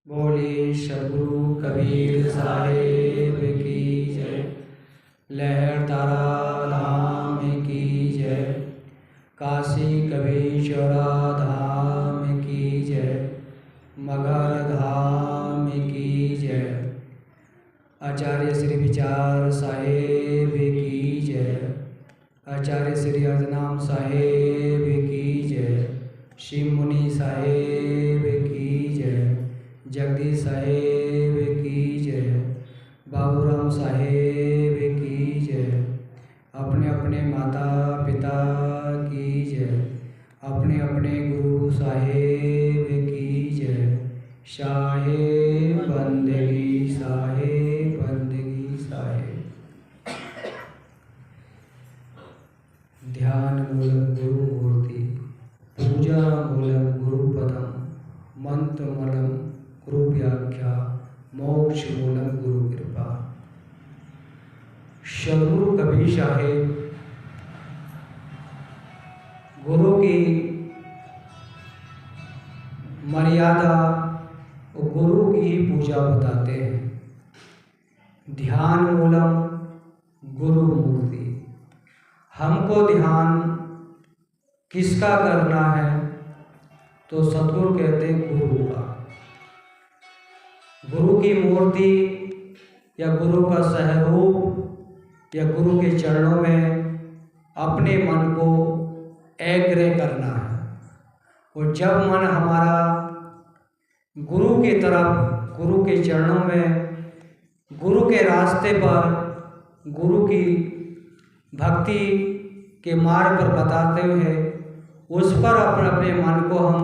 बोले सद्गुरु कबीर साहेब की जय। लहर तारा धाम की जय। काशी कबीरचौरा धाम की जय। मगहर धाम की जय। आचार्य श्री विचार साहेब की जय। आचार्य श्री अर्धनाम साहेब की जय। शिव मुनि साहेब की जय। जगदीश साहेब की जय। बाबूराम साहेब की जय। अपने अपने माता पिता की जय। अपने अपने गुरु साहेब की जय। साहेब बंदगी साहेब बंदगी साहेब। ध्यान मूलम गुरु मूर्ति, पूजा मूलम गुरु पदम, मंत्र मूलम गुरु व्याख्या, मोक्ष मूलम गुरु कृपा। सद्गुरु कबीर साहेब गुरु की मर्यादा और गुरु की पूजा बताते हैं। ध्यान मूलम गुरु मूर्ति। हमको ध्यान किसका करना है? तो सद्गुरु कहते हैं गुरु का। गुरु की मूर्ति या गुरु का सहरूप या गुरु के चरणों में अपने मन को एग्रे करना है। और जब मन हमारा गुरु की तरफ, गुरु के चरणों में, गुरु के रास्ते पर, गुरु की भक्ति के मार्ग पर बताते हुए उस पर अपने अपने मन को हम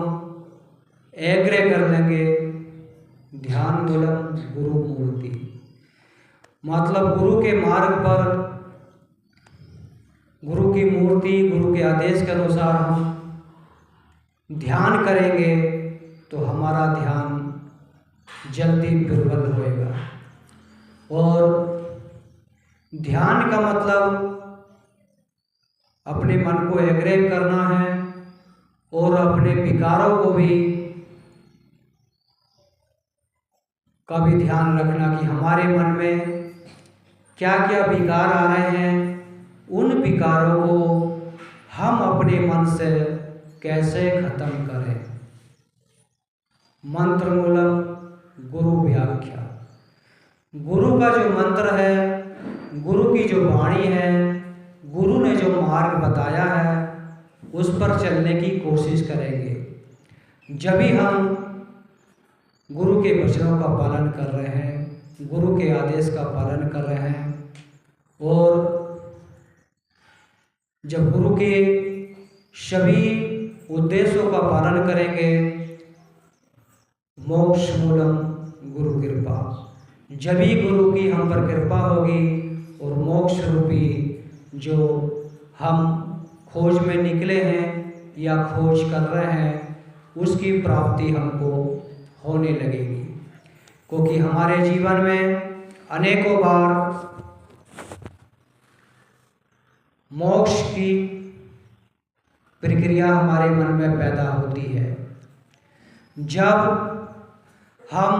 एग्रे कर लेंगे। ध्यान मूलम गुरु मूर्ति मतलब गुरु के मार्ग पर, गुरु की मूर्ति, गुरु के आदेश के अनुसार हम ध्यान करेंगे तो हमारा ध्यान जल्दी प्रबल होएगा। और ध्यान का मतलब अपने मन को एग्रे करना है और अपने विकारों को भी ध्यान रखना कि हमारे मन में क्या क्या विकार आ रहे हैं, उन विकारों को हम अपने मन से कैसे खत्म करें। मंत्र मूलम गुरु व्याख्या। गुरु का जो मंत्र है, गुरु की जो वाणी है, गुरु ने जो मार्ग बताया है उस पर चलने की कोशिश करेंगे। जब भी हम गुरु के वचनों का पालन कर रहे हैं, गुरु के आदेश का पालन कर रहे हैं और जब गुरु के सभी उद्देश्यों का पालन करेंगे, मोक्ष मूलम गुरु कृपा। जब ही गुरु की हम पर कृपा होगी और मोक्ष रूपी जो हम खोज में निकले हैं या खोज कर रहे हैं उसकी प्राप्ति हमको होने लगेगी। क्योंकि हमारे जीवन में अनेकों बार मोक्ष की प्रक्रिया हमारे मन में पैदा होती है। जब हम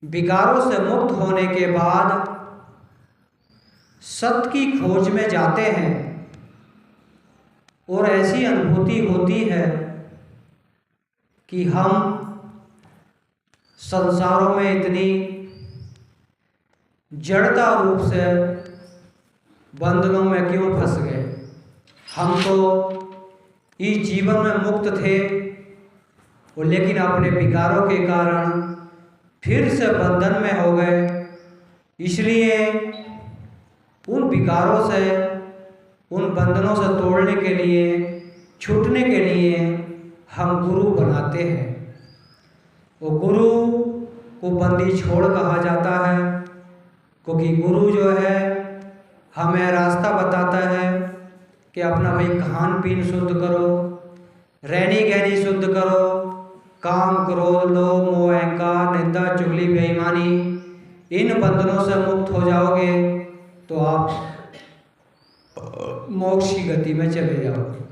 विकारों से मुक्त होने के बाद सत्य की खोज में जाते हैं और ऐसी अनुभूति होती है कि हम संसारों में इतनी जड़ता रूप से बंधनों में क्यों फंस गए। हम तो इस जीवन में मुक्त थे और लेकिन अपने विकारों के कारण फिर से बंधन में हो गए। इसलिए उन विकारों से, उन बंधनों से तोड़ने के लिए, छूटने के लिए हम गुरु बनाते हैं। और गुरु को बंदी छोड़ कहा जाता है क्योंकि गुरु जो है हमें रास्ता बताता है कि अपना भाई खान पीन शुद्ध करो, रहनी गहनी शुद्ध करो, काम क्रोध लोभ मोह अहंकार निंदा चुगली बेईमानी, इन बंधनों से मुक्त हो जाओगे तो आप मोक्ष की गति में चले जाओगे।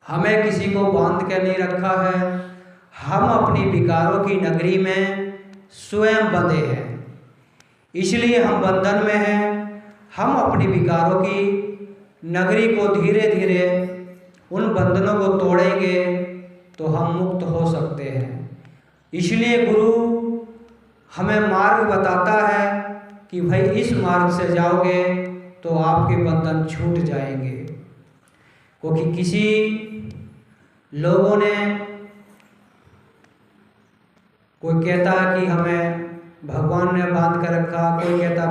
हमें किसी को बांध के नहीं रखा है, हम अपनी विकारों की नगरी में स्वयं बंधे हैं, इसलिए हम बंधन में हैं। हम अपनी विकारों की नगरी को धीरे धीरे उन बंधनों को तोड़ेंगे तो हम मुक्त हो सकते हैं। इसलिए गुरु हमें मार्ग बताता है कि भाई इस मार्ग से जाओगे तो आपके बंधन छूट जाएंगे। क्योंकि किसी लोगों ने, कोई कहता है कि हमें भगवान ने बांध के रखा, कोई कहता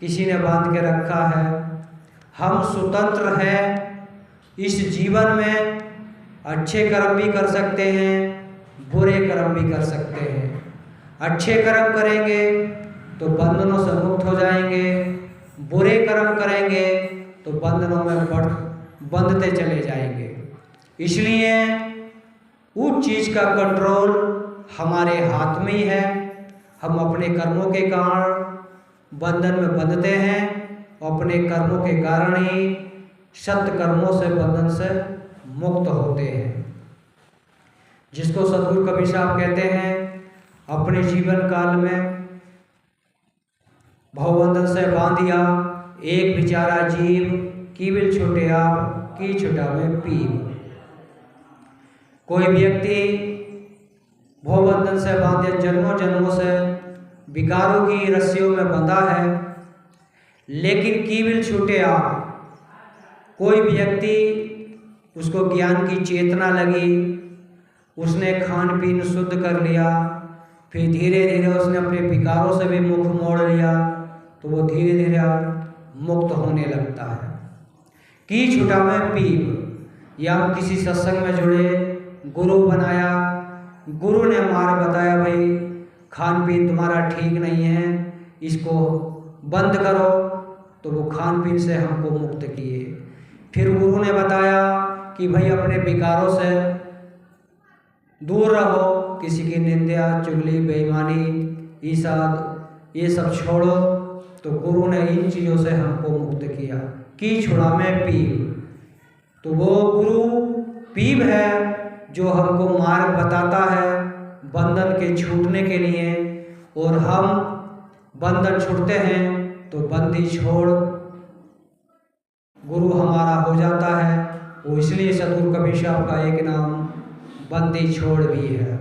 किसी ने बांध के रखा है। हम स्वतंत्र हैं। इस जीवन में अच्छे कर्म भी कर सकते हैं, बुरे कर्म भी कर सकते हैं। अच्छे कर्म करेंगे तो बंधनों से मुक्त हो जाएंगे, बुरे कर्म करेंगे तो बंधनों में बंधते चले जाएंगे। इसलिए उस चीज़ का कंट्रोल हमारे हाथ में ही है। हम अपने कर्मों के कारण बंधन में बंधते हैं, अपने कर्मों के कारण ही सत्य कर्मों से बंधन से मुक्त होते हैं। जिसको सद्गुरु कबीर साहब कहते हैं, अपने जीवन काल में भवबंधन से बांधिया एक बिचारा जीव, कीविल छूटे आप की छुटा में पीव। कोई व्यक्ति भवबंधन से बांधे जन्मों जन्मों से विकारों की रस्सियों में बंधा है, लेकिन कीविल छूटे आप, कोई व्यक्ति उसको ज्ञान की चेतना लगी, उसने खान पीन शुद्ध कर लिया, फिर धीरे धीरे उसने अपने विकारों से भी मुख मोड़ लिया, तो वो धीरे धीरे मुक्त होने लगता है। की छुटा में पीव, या हम किसी सत्संग में जुड़े, गुरु बनाया, गुरु ने मार्ग बताया, भाई खान पीन तुम्हारा ठीक नहीं है, इसको बंद करो, तो वो खान पीन से हमको मुक्त किए। फिर गुरु ने बताया कि भाई अपने विकारों से दूर रहो, किसी की निंदा, चुगली, बेईमानी, ईसाद, ये सब छोड़ो, तो गुरु ने इन चीज़ों से हमको मुक्त किया। की छुड़ा में पीव, तो वो गुरु पीव है जो हमको मार्ग बताता है बंधन के छूटने के लिए, और हम बंधन छूटते हैं तो बंदी छोड़ गुरु हमारा हो जाता है। वो इसलिए सद्गुरु कबीर साहब का एक नाम बंदी छोड़ भी है।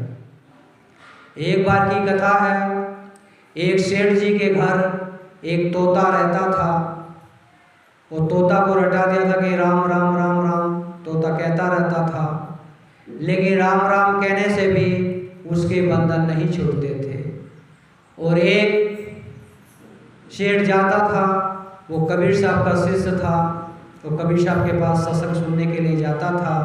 एक बार की कथा है, एक सेठ जी के घर एक तोता रहता था। वो तोता को रटा दिया था कि राम राम राम राम, तोता कहता रहता था, लेकिन राम राम कहने से भी उसके बंधन नहीं छूटते थे। और एक सेठ जाता था, वो कबीर साहब का शिष्य था, तो कबीर साहब के पास सत्संग सुनने के लिए जाता था।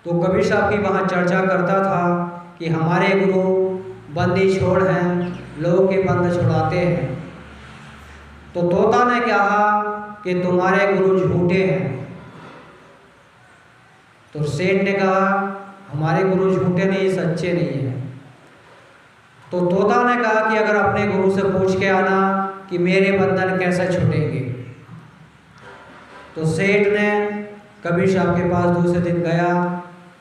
तो कबीर साहब की वहाँ चर्चा करता था कि हमारे गुरु बंदी छोड़ हैं, लोगों के बंध छुड़ाते हैं। तो तोता ने कहा कि तुम्हारे गुरु झूठे हैं। तो सेठ ने कहा हमारे गुरु झूठे नहीं, सच्चे नहीं हैं। तो तोता ने कहा कि अगर अपने गुरु से पूछ के आना कि मेरे बंधन कैसे छूटेंगे। तो सेठ ने कबीर साहब के पास दूसरे दिन गया,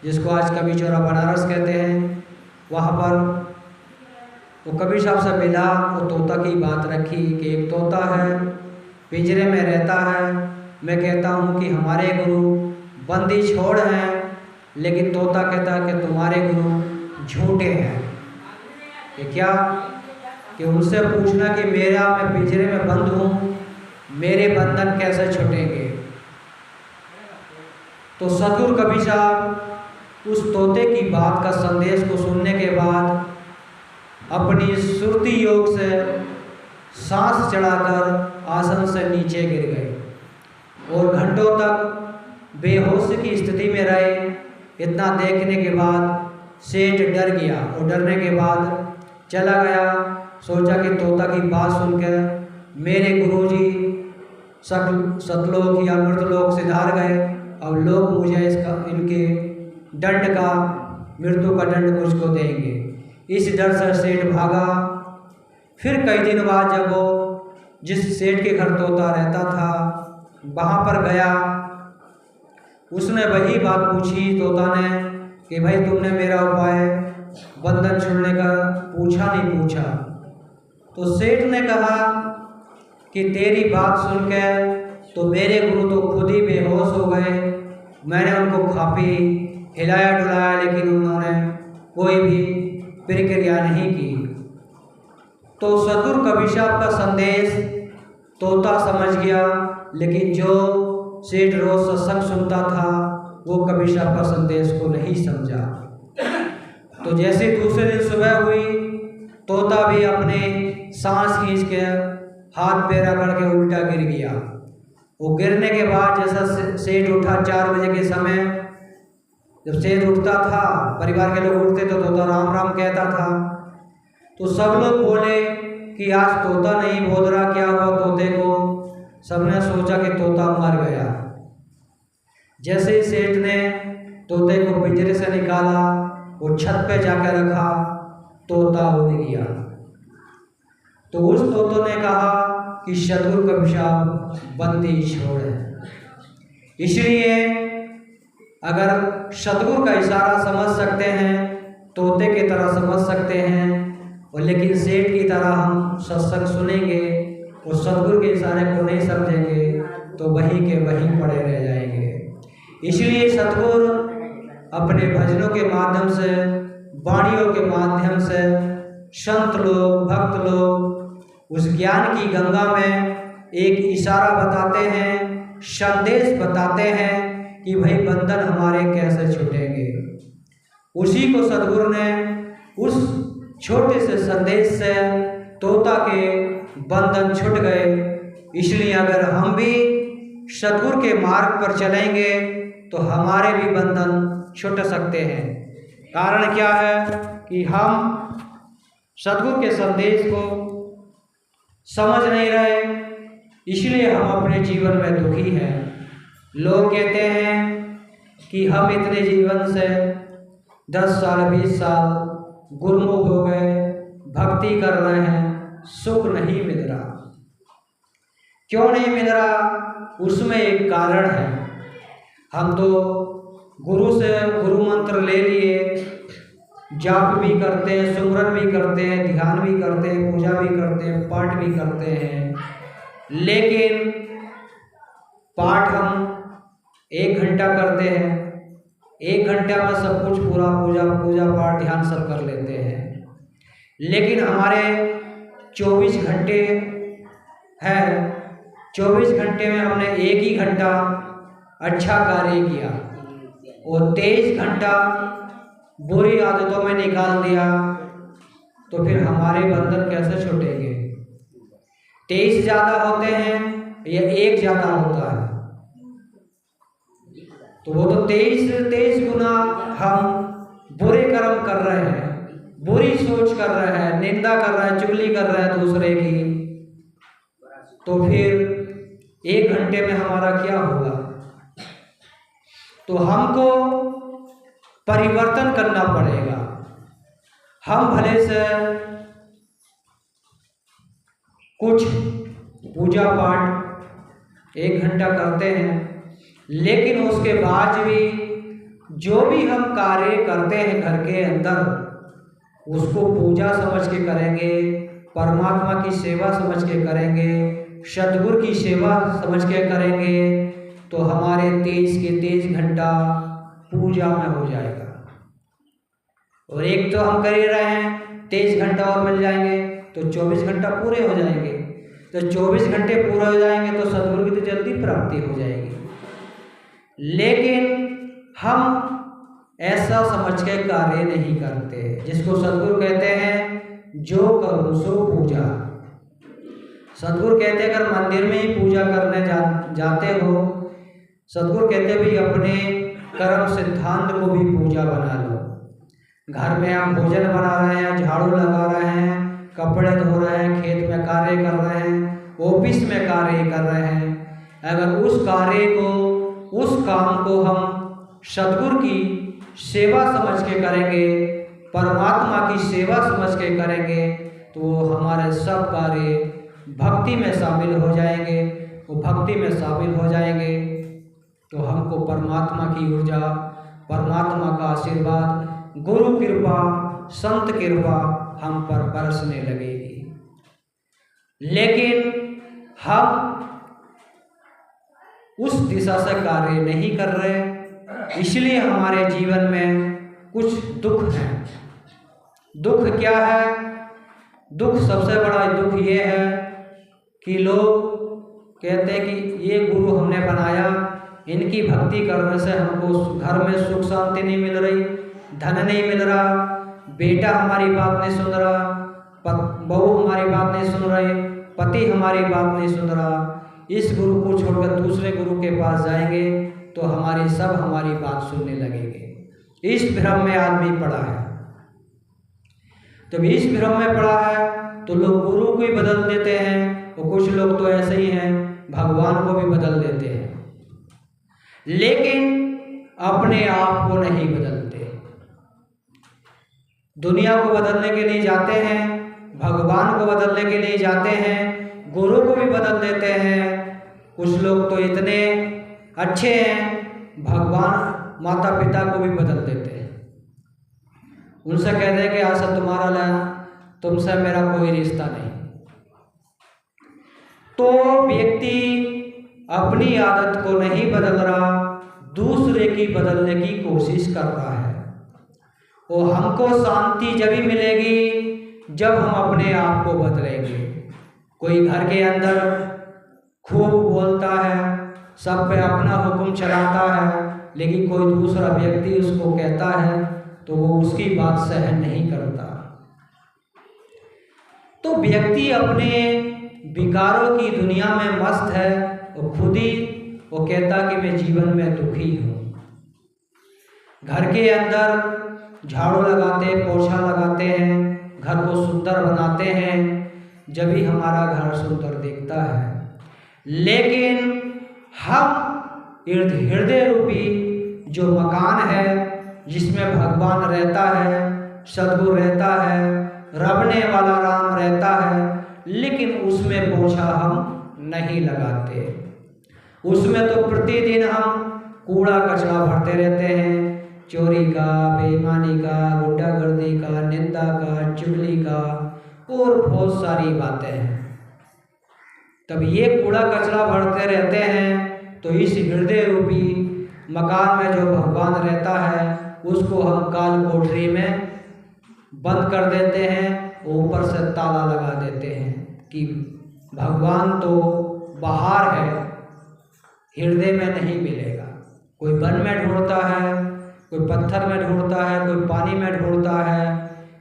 जिसको आज कबीर चौरा बनारस कहते हैं, वहाँ पर वो कबीर साहब से मिला। वो तोता की बात रखी कि एक तोता है, पिंजरे में रहता है, मैं कहता हूँ कि हमारे गुरु बंदी छोड़ हैं, लेकिन तोता कहता है कि तुम्हारे गुरु झूठे हैं। कि क्या कि उनसे पूछना कि मैं पिंजरे में बंद हूँ, मेरे बंधन कैसे छूटेंगे। तो सद्गुरु कबीर साहब उस तोते की बात का संदेश को सुनने के बाद अपनी सुरती योग से सांस चढ़ाकर आसन से नीचे गिर गए और घंटों तक बेहोश की स्थिति में रहे। इतना देखने के बाद सेठ डर गया और डरने के बाद चला गया। सोचा कि तोता की बात सुनकर मेरे गुरुजी सतलोक या मृतलोक सिधार गए, अब लोग मुझे इनके दंड का, मृत्यु का दंड मुझको देंगे। इस डर से सेठ भागा। फिर कई दिन बाद जब वो जिस सेठ के घर तोता रहता था वहाँ पर गया, उसने वही बात पूछी तोता ने कि भाई तुमने मेरा उपाय बंधन छोड़ने का पूछा नहीं पूछा। तो सेठ ने कहा कि तेरी बात सुनकर तो मेरे गुरु तो खुद ही बेहोश हो गए। मैंने उनको काफ़ी हिलाया डुलाया, लेकिन उन्होंने कोई भी प्रक्रिया नहीं की। तो सदगुरु कबीर साहब का संदेश तोता समझ गया, लेकिन जो सेठ रोज सत्संग सुनता था वो कबीर साहब का संदेश को नहीं समझा। तो जैसे दूसरे दिन सुबह हुई, तोता भी अपने सांस खींच के हाथ पैर रगड़ के उल्टा गिर गया। वो गिरने के बाद जैसा सेठ उठा 4 बजे के समय, जब सेठ उठता था, परिवार के लोग उठते तो तोता राम राम कहता था। तो सब लोग बोले कि आज तोता नहीं बोल रहा, क्या हुआ तोते को? सबने सोचा कि तोता मर गया। जैसे ही सेठ ने तोते को पिंजरे से निकाला, वो छत पे जाकर रखा, तोता उड़ गया। तो उस तोते ने कहा कि सदगुरु कबीर साहब बंदी छोड़ है। इसलिए अगर सदगुरु का इशारा समझ सकते हैं, तोते की तरह समझ सकते हैं, और लेकिन सेठ की तरह हम सत्संग सुनेंगे और सदगुरु के इशारे को नहीं समझेंगे तो वहीं के वहीं पड़े रह जाएंगे। इसलिए सदगुरु अपने भजनों के माध्यम से, वाणियों के माध्यम से संत लोग, भक्त लोग उस ज्ञान की गंगा में एक इशारा बताते हैं, संदेश बताते हैं कि भाई बंधन हमारे कैसे छूटेंगे। उसी को सदगुरु ने उस छोटे से संदेश से तोता के बंधन छूट गए। इसलिए अगर हम भी सदगुरु के मार्ग पर चलेंगे तो हमारे भी बंधन छूट सकते हैं। कारण क्या है कि हम सदगुरु के संदेश को समझ नहीं रहे, इसलिए हम अपने जीवन में दुखी हैं। लोग कहते हैं कि हम इतने जीवन से 10 साल 20 साल गुरुमुख हो गए, भक्ति कर रहे हैं, सुख नहीं मिल रहा। क्यों नहीं मिल रहा? उसमें एक कारण है। हम तो गुरु से गुरु मंत्र ले लिए, जाप भी करते हैं, सुमरन भी करते हैं, ध्यान भी करते हैं, पूजा भी करते हैं, पाठ भी करते हैं, लेकिन पाठ हम 1 घंटा करते हैं, 1 घंटा में सब कुछ पूरा पूजा पाठ ध्यान सब कर लेते हैं। लेकिन हमारे 24 घंटे हैं, 24 घंटे में हमने 1 ही घंटा अच्छा कार्य किया और 23 घंटा बुरी आदतों में निकाल दिया, तो फिर हमारे बंधन कैसे छूटेंगे? 23 ज़्यादा होते हैं या 1 ज़्यादा होता है? तो वो तो 23 गुना हम बुरे कर्म कर रहे हैं, बुरी सोच कर रहे हैं, निंदा कर रहे हैं, चुगली कर रहे हैं दूसरे की। तो फिर 1 घंटे में हमारा क्या होगा? तो हमको परिवर्तन करना पड़ेगा। हम भले से कुछ पूजा पाठ 1 घंटा करते हैं, लेकिन उसके बाद भी जो भी हम कार्य करते हैं घर के अंदर, उसको पूजा समझ के करेंगे, परमात्मा की सेवा समझ के करेंगे, सद्गुरु की सेवा समझ के करेंगे, तो हमारे 23 के 23 घंटा पूजा में हो जाएगा। और एक तो हम कर ही रहे हैं, 23 घंटा और मिल जाएंगे तो 24 घंटा पूरे हो जाएंगे। तो 24 घंटे पूरे हो जाएंगे तो सद्गुरु की तो जल्दी प्राप्ति हो जाएगी। लेकिन हम ऐसा समझ के कार्य नहीं करते, जिसको सद्गुरु कहते हैं जो करो सो पूजा। सद्गुरु कहते हैं अगर मंदिर में ही पूजा करने जाते हो, सद्गुरु कहते हैं भाई अपने कर्म सिद्धांत को भी पूजा बना लो। घर में हम भोजन बना रहे हैं, झाड़ू लगा रहे हैं, कपड़े धो रहे हैं, खेत में कार्य कर रहे हैं, ऑफिस में कार्य कर रहे हैं, अगर उस कार्य को, उस काम को हम सद्गुरु की सेवा समझ के करेंगे, परमात्मा की सेवा समझ के करेंगे, तो हमारे सब कार्य भक्ति में शामिल हो जाएंगे। वो भक्ति में शामिल हो जाएंगे तो हमको परमात्मा की ऊर्जा, परमात्मा का आशीर्वाद, गुरु कृपा, संत कृपा हम पर बरसने लगेगी। लेकिन हम उस दिशा से कार्य नहीं कर रहे, इसलिए हमारे जीवन में कुछ दुख हैं। दुख क्या है? दुख, सबसे बड़ा दुख ये है कि लोग कहते हैं कि ये गुरु हमने बनाया, इनकी भक्ति करने से हमको घर में सुख शांति नहीं मिल रही, धन नहीं मिल रहा, बेटा हमारी बात नहीं सुन रहा, बहू हमारी बात नहीं सुन रही, पति हमारी बात नहीं सुन रहा। इस गुरु को छोड़कर दूसरे गुरु के पास जाएंगे तो हमारी बात सुनने लगेंगे। इस भ्रम में आदमी पड़ा है। जब इस भ्रम में पड़ा है तो लोग गुरु को ही बदल देते हैं, और कुछ लोग तो ऐसे ही हैं, भगवान को भी बदल देते हैं, लेकिन अपने आप को नहीं बदलते। दुनिया को बदलने के लिए जाते हैं, भगवान को बदलने के लिए जाते हैं, गुरु को भी बदल देते हैं। कुछ लोग तो इतने अच्छे हैं, भगवान माता पिता को भी बदल देते हैं। उनसे कहते हैं कि आज से तुम्हारा लेना, तुमसे मेरा कोई रिश्ता नहीं। तो व्यक्ति अपनी आदत को नहीं बदल रहा, दूसरे की बदलने की कोशिश कर रहा है। और हमको शांति जब ही मिलेगी जब हम अपने आप को बदलेंगे। कोई घर के अंदर खूब बोलता है, सब पे अपना हुक्म चलाता है, लेकिन कोई दूसरा व्यक्ति उसको कहता है तो वो उसकी बात सहन नहीं करता। तो व्यक्ति अपने विकारों की दुनिया में मस्त है और खुद ही वो कहता कि मैं जीवन में दुखी हूँ। घर के अंदर झाड़ू लगाते, पोछा लगाते हैं, घर को सुंदर बनाते हैं, जब भी हमारा घर सुंदर दिखता है। लेकिन हम हृदय रूपी जो मकान है जिसमें भगवान रहता है, सद्गुरु रहता है, रबने वाला राम रहता है, लेकिन उसमें पोछा हम नहीं लगाते। उसमें तो प्रतिदिन हम कूड़ा कचरा भरते रहते हैं, चोरी का, बेईमानी का, गुंडागर्दी का, निंदा का, चुगली का और बहुत सारी बातें हैं। तब ये कूड़ा कचरा भरते रहते हैं तो इस हृदय रूपी मकान में जो भगवान रहता है उसको हम काल कोठरी में बंद कर देते हैं, ऊपर से ताला लगा देते हैं कि भगवान तो बाहर है, हृदय में नहीं मिलेगा। कोई वन में ढूंढता है, कोई पत्थर में ढूंढता है, कोई पानी में ढूंढता है,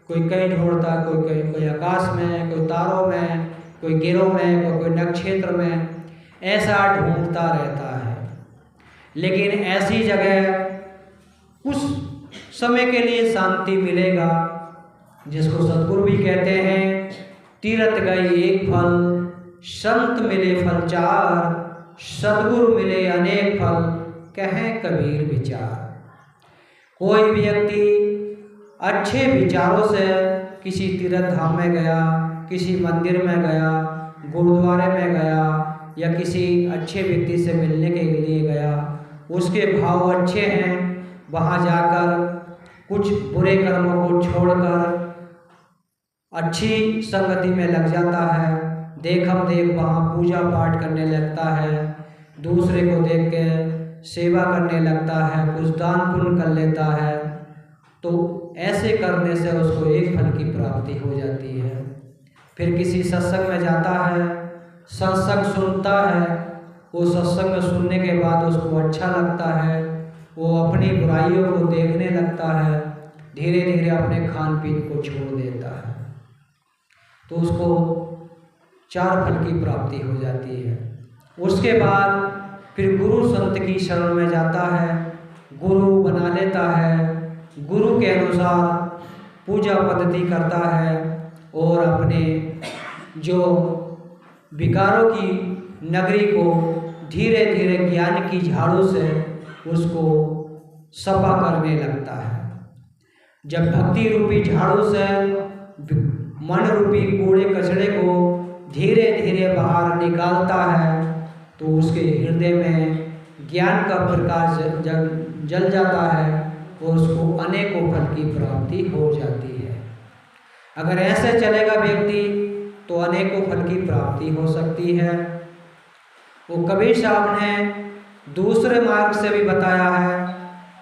कोई कहीं ढूंढता है, कोई कहीं, कोई आकाश में, कोई तारों में, कोई गिरों में, कोई नक्षत्र में, ऐसा ढूंढता रहता है। लेकिन ऐसी जगह कुछ समय के लिए शांति मिलेगा, जिसको सद्गुरु भी कहते हैं, तीरथ गई एक फल, संत मिले फल चार, सद्गुरु मिले अनेक फल, कहें कबीर विचार। कोई व्यक्ति अच्छे विचारों से किसी तीर्थ धाम में गया, किसी मंदिर में गया, गुरुद्वारे में गया, या किसी अच्छे व्यक्ति से मिलने के लिए गया, उसके भाव अच्छे हैं, वहाँ जाकर कुछ बुरे कर्मों को छोड़कर अच्छी संगति में लग जाता है, देखम देख वहाँ पूजा पाठ करने लगता है, दूसरे को देख के सेवा करने लगता है, कुछ दान पुण्य कर लेता है, तो ऐसे करने से उसको एक फल की प्राप्ति हो जाती है। फिर किसी सत्संग में जाता है, सत्संग सुनता है, वो सत्संग में सुनने के बाद उसको अच्छा लगता है, वो अपनी बुराइयों को देखने लगता है, धीरे धीरे अपने खान पीन को छोड़ देता है, तो उसको 4 फल की प्राप्ति हो जाती है। उसके बाद फिर गुरु संत की शरण में जाता है, गुरु बना लेता है, गुरु के अनुसार पूजा पद्धति करता है और अपने जो विकारों की नगरी को धीरे धीरे ज्ञान की झाड़ू से उसको सफा करने लगता है। जब भक्ति रूपी झाड़ू से मन रूपी कूड़े कचड़े को धीरे धीरे बाहर निकालता है तो उसके हृदय में ज्ञान का प्रकाश जल जाता है और उसको अनेकों फल की प्राप्ति हो जाती है। अगर ऐसे चलेगा व्यक्ति तो अनेकों फल की प्राप्ति हो सकती है। वो कबीर साहब ने दूसरे मार्ग से भी बताया है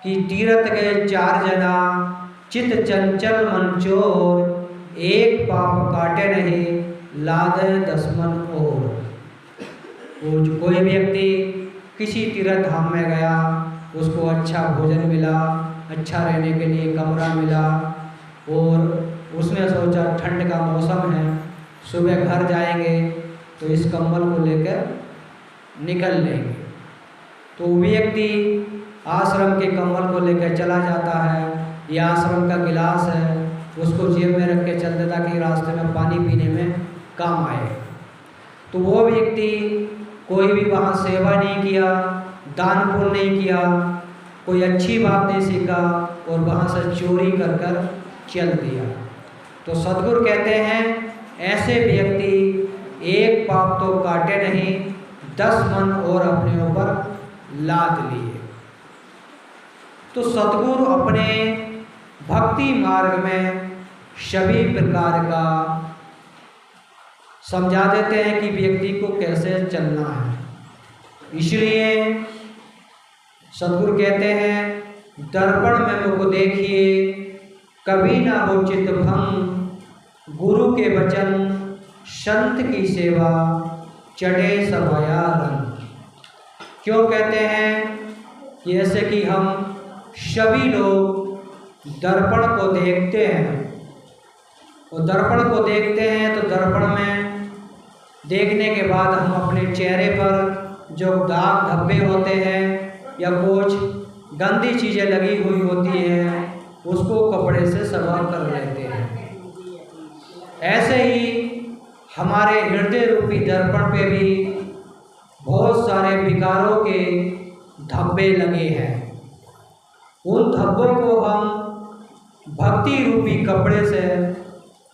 कि तीरथ गए 4 जना, चित चंचल मन चोर, एक पाप काटे नहीं, लादे 10 मन और। वो कोई व्यक्ति किसी तीर्थ धाम में गया, उसको अच्छा भोजन मिला, अच्छा रहने के लिए कमरा मिला, और उसने सोचा ठंड का मौसम है, सुबह घर जाएंगे तो इस कंबल को लेकर निकल लेंगे। तो व्यक्ति आश्रम के कंबल को लेकर चला जाता है, या आश्रम का गिलास है उसको जेब में रख के चल देता कि रास्ते में पानी पीने में काम आए। तो वो व्यक्ति कोई भी वहाँ सेवा नहीं किया, दान पुण्य नहीं किया, कोई अच्छी बात नहीं सीखा और वहाँ से चोरी कर कर चल दिया। तो सद्गुरु कहते हैं ऐसे व्यक्ति एक पाप तो काटे नहीं, 10 मन और अपने ऊपर लाद लिए। तो सद्गुरु अपने भक्ति मार्ग में सभी प्रकार का समझा देते हैं कि व्यक्ति को कैसे चलना है। इसलिए सद्गुरु कहते हैं दर्पण में मुझको देखिए, कभी ना हो चित्त भंग, गुरु के वचन संत की सेवा, चढ़े सवाया रंग। क्यों कहते हैं कि जैसे कि हम सभी लोग दर्पण को देखते हैं, और दर्पण को देखते हैं तो दर्पण में देखने के बाद हम अपने चेहरे पर जो दाग धब्बे होते हैं या कुछ गंदी चीज़ें लगी हुई होती हैं उसको कपड़े से साफ कर लेते हैं। ऐसे ही हमारे हृदय रूपी दर्पण पे भी बहुत सारे विकारों के धब्बे लगे हैं। उन धब्बों को हम भक्ति रूपी कपड़े से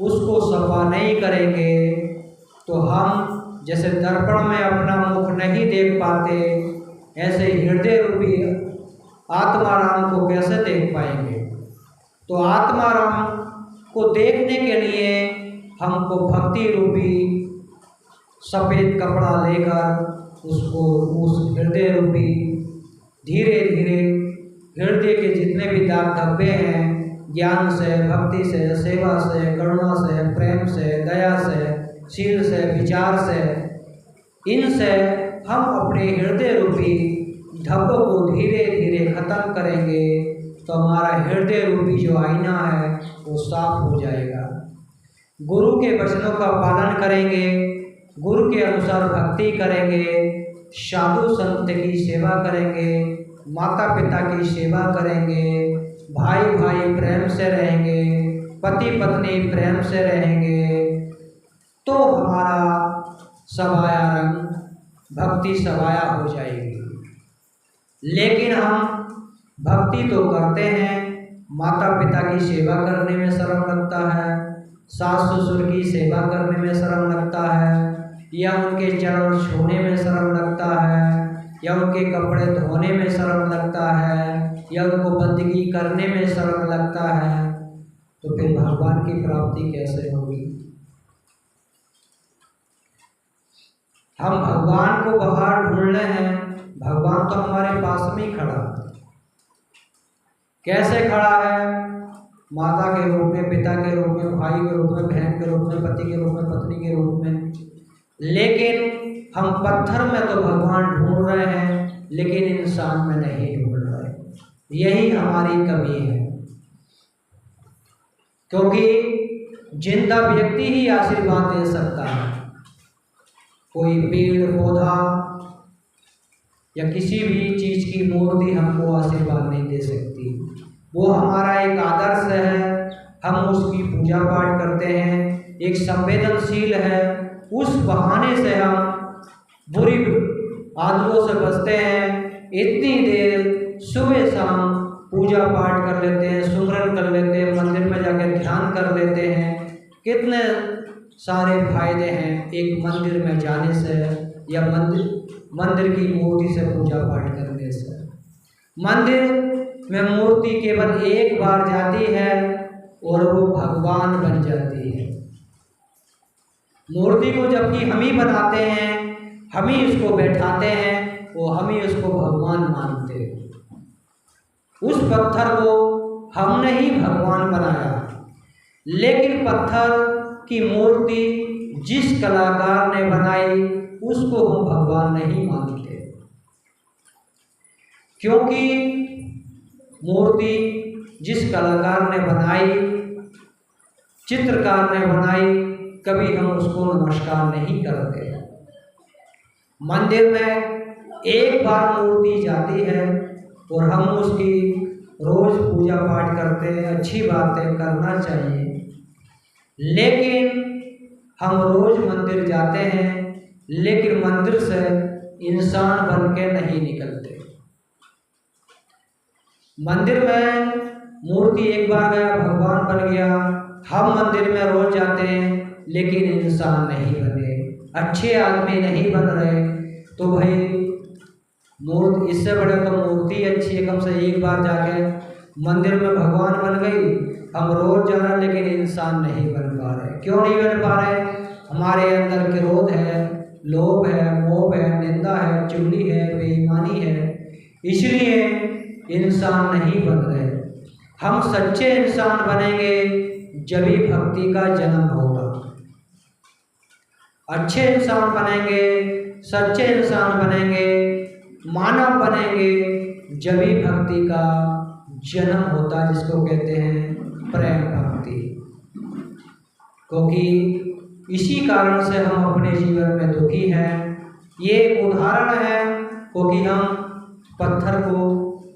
उसको सफा नहीं करेंगे तो हम जैसे दर्पण में अपना मुख नहीं देख पाते, ऐसे हृदय रूपी आत्माराम को कैसे देख पाएंगे। तो आत्माराम को देखने के लिए हमको भक्ति रूपी सफ़ेद कपड़ा लेकर उसको उस हृदय रूपी धीरे धीरे हृदय के जितने भी दाग धब्बे हैं, ज्ञान से, भक्ति से, सेवा से, करुणा से, प्रेम से, दया से, शील से, विचार से, इनसे हम अपने हृदय रूपी धब्बों को धीरे धीरे खत्म करेंगे तो हमारा हृदय रूपी जो आईना है वो साफ हो जाएगा। गुरु के वचनों का पालन करेंगे, गुरु के अनुसार भक्ति करेंगे, साधु संत की सेवा करेंगे, माता पिता की सेवा करेंगे, भाई भाई प्रेम से रहेंगे, पति पत्नी प्रेम से रहेंगे, तो हमारा सवाया रंग भक्ति सवाया हो जाएगी। लेकिन हम भक्ति तो करते हैं, माता पिता की सेवा करने में शर्म लगता है, सास ससुर की सेवा करने में शर्म लगता है, या उनके चरण छूने में शर्म लगता है, या उनके कपड़े धोने में शर्म लगता है, या उनको बंदगी करने में शर्म लगता है, तो फिर भगवान की प्राप्ति कैसे होगी। हम भगवान को बाहर ढूंढ रहे हैं, भगवान तो हमारे पास में ही खड़ा है। कैसे खड़ा है? माता के रूप में, पिता के रूप में, भाई के रूप में, बहन के रूप में, पति के रूप में, पत्नी के रूप में। लेकिन हम पत्थर में तो भगवान ढूंढ रहे हैं, लेकिन इंसान में नहीं ढूंढ रहे। यही हमारी कमी है, क्योंकि जिंदा व्यक्ति ही आशीर्वाद दे सकता है। कोई पेड़ पौधा या किसी भी चीज़ की मूर्ति हमको आशीर्वाद नहीं दे सकती। वो हमारा एक आदर्श है, हम उसकी पूजा पाठ करते हैं, एक संवेदनशील है, उस बहाने से हम बुरी आदतों से बचते हैं। इतनी देर सुबह शाम पूजा पाठ कर लेते हैं, सुमरन कर लेते हैं, मंदिर में जाकर ध्यान कर लेते हैं। कितने सारे फायदे हैं एक मंदिर में जाने से या मंदिर की मूर्ति से पूजा पाठ करने से। मंदिर में मूर्ति केवल एक बार जाती है और वो भगवान बन जाती है। मूर्ति को जबकि हम ही बनाते हैं, हम ही उसको बैठाते हैं, वो हम ही उसको भगवान मानते हैं। उस पत्थर को हमने ही भगवान बनाया, लेकिन पत्थर की मूर्ति जिस कलाकार ने बनाई उसको हम भगवान नहीं मानते, क्योंकि मूर्ति जिस कलाकार ने बनाई, चित्रकार ने बनाई, कभी हम उसको नमस्कार नहीं करते। मंदिर में एक बार मूर्ति जाती है और हम उसकी रोज पूजा पाठ करते हैं, अच्छी बातें करना चाहिए, लेकिन हम रोज मंदिर जाते हैं लेकिन मंदिर से इंसान बन के नहीं निकलते। मंदिर में मूर्ति एक बार गया, भगवान बन गया, हम मंदिर में रोज जाते हैं लेकिन इंसान नहीं बने, अच्छे आदमी नहीं बन रहे, तो भाई मूर्ति इससे बड़े तो मूर्ति अच्छी है, कम से एक बार जाके मंदिर में भगवान बन गई। हम रोज जा रहे लेकिन इंसान नहीं बन पा रहे। क्यों नहीं बन पा रहे? हमारे अंदर क्रोध है, लोभ है, मोह है, निंदा है, चुगली है, बेईमानी है, इसलिए इंसान नहीं बन रहे। हम सच्चे इंसान बनेंगे जब ही भक्ति का जन्म होगा। अच्छे इंसान बनेंगे, सच्चे इंसान बनेंगे, मानव बनेंगे जब ही भक्ति का जन्म होता है, जिसको कहते हैं प्रेम भक्ति। क्योंकि इसी कारण से हम अपने जीवन में दुखी हैं। ये एक उदाहरण है, क्योंकि हम पत्थर को,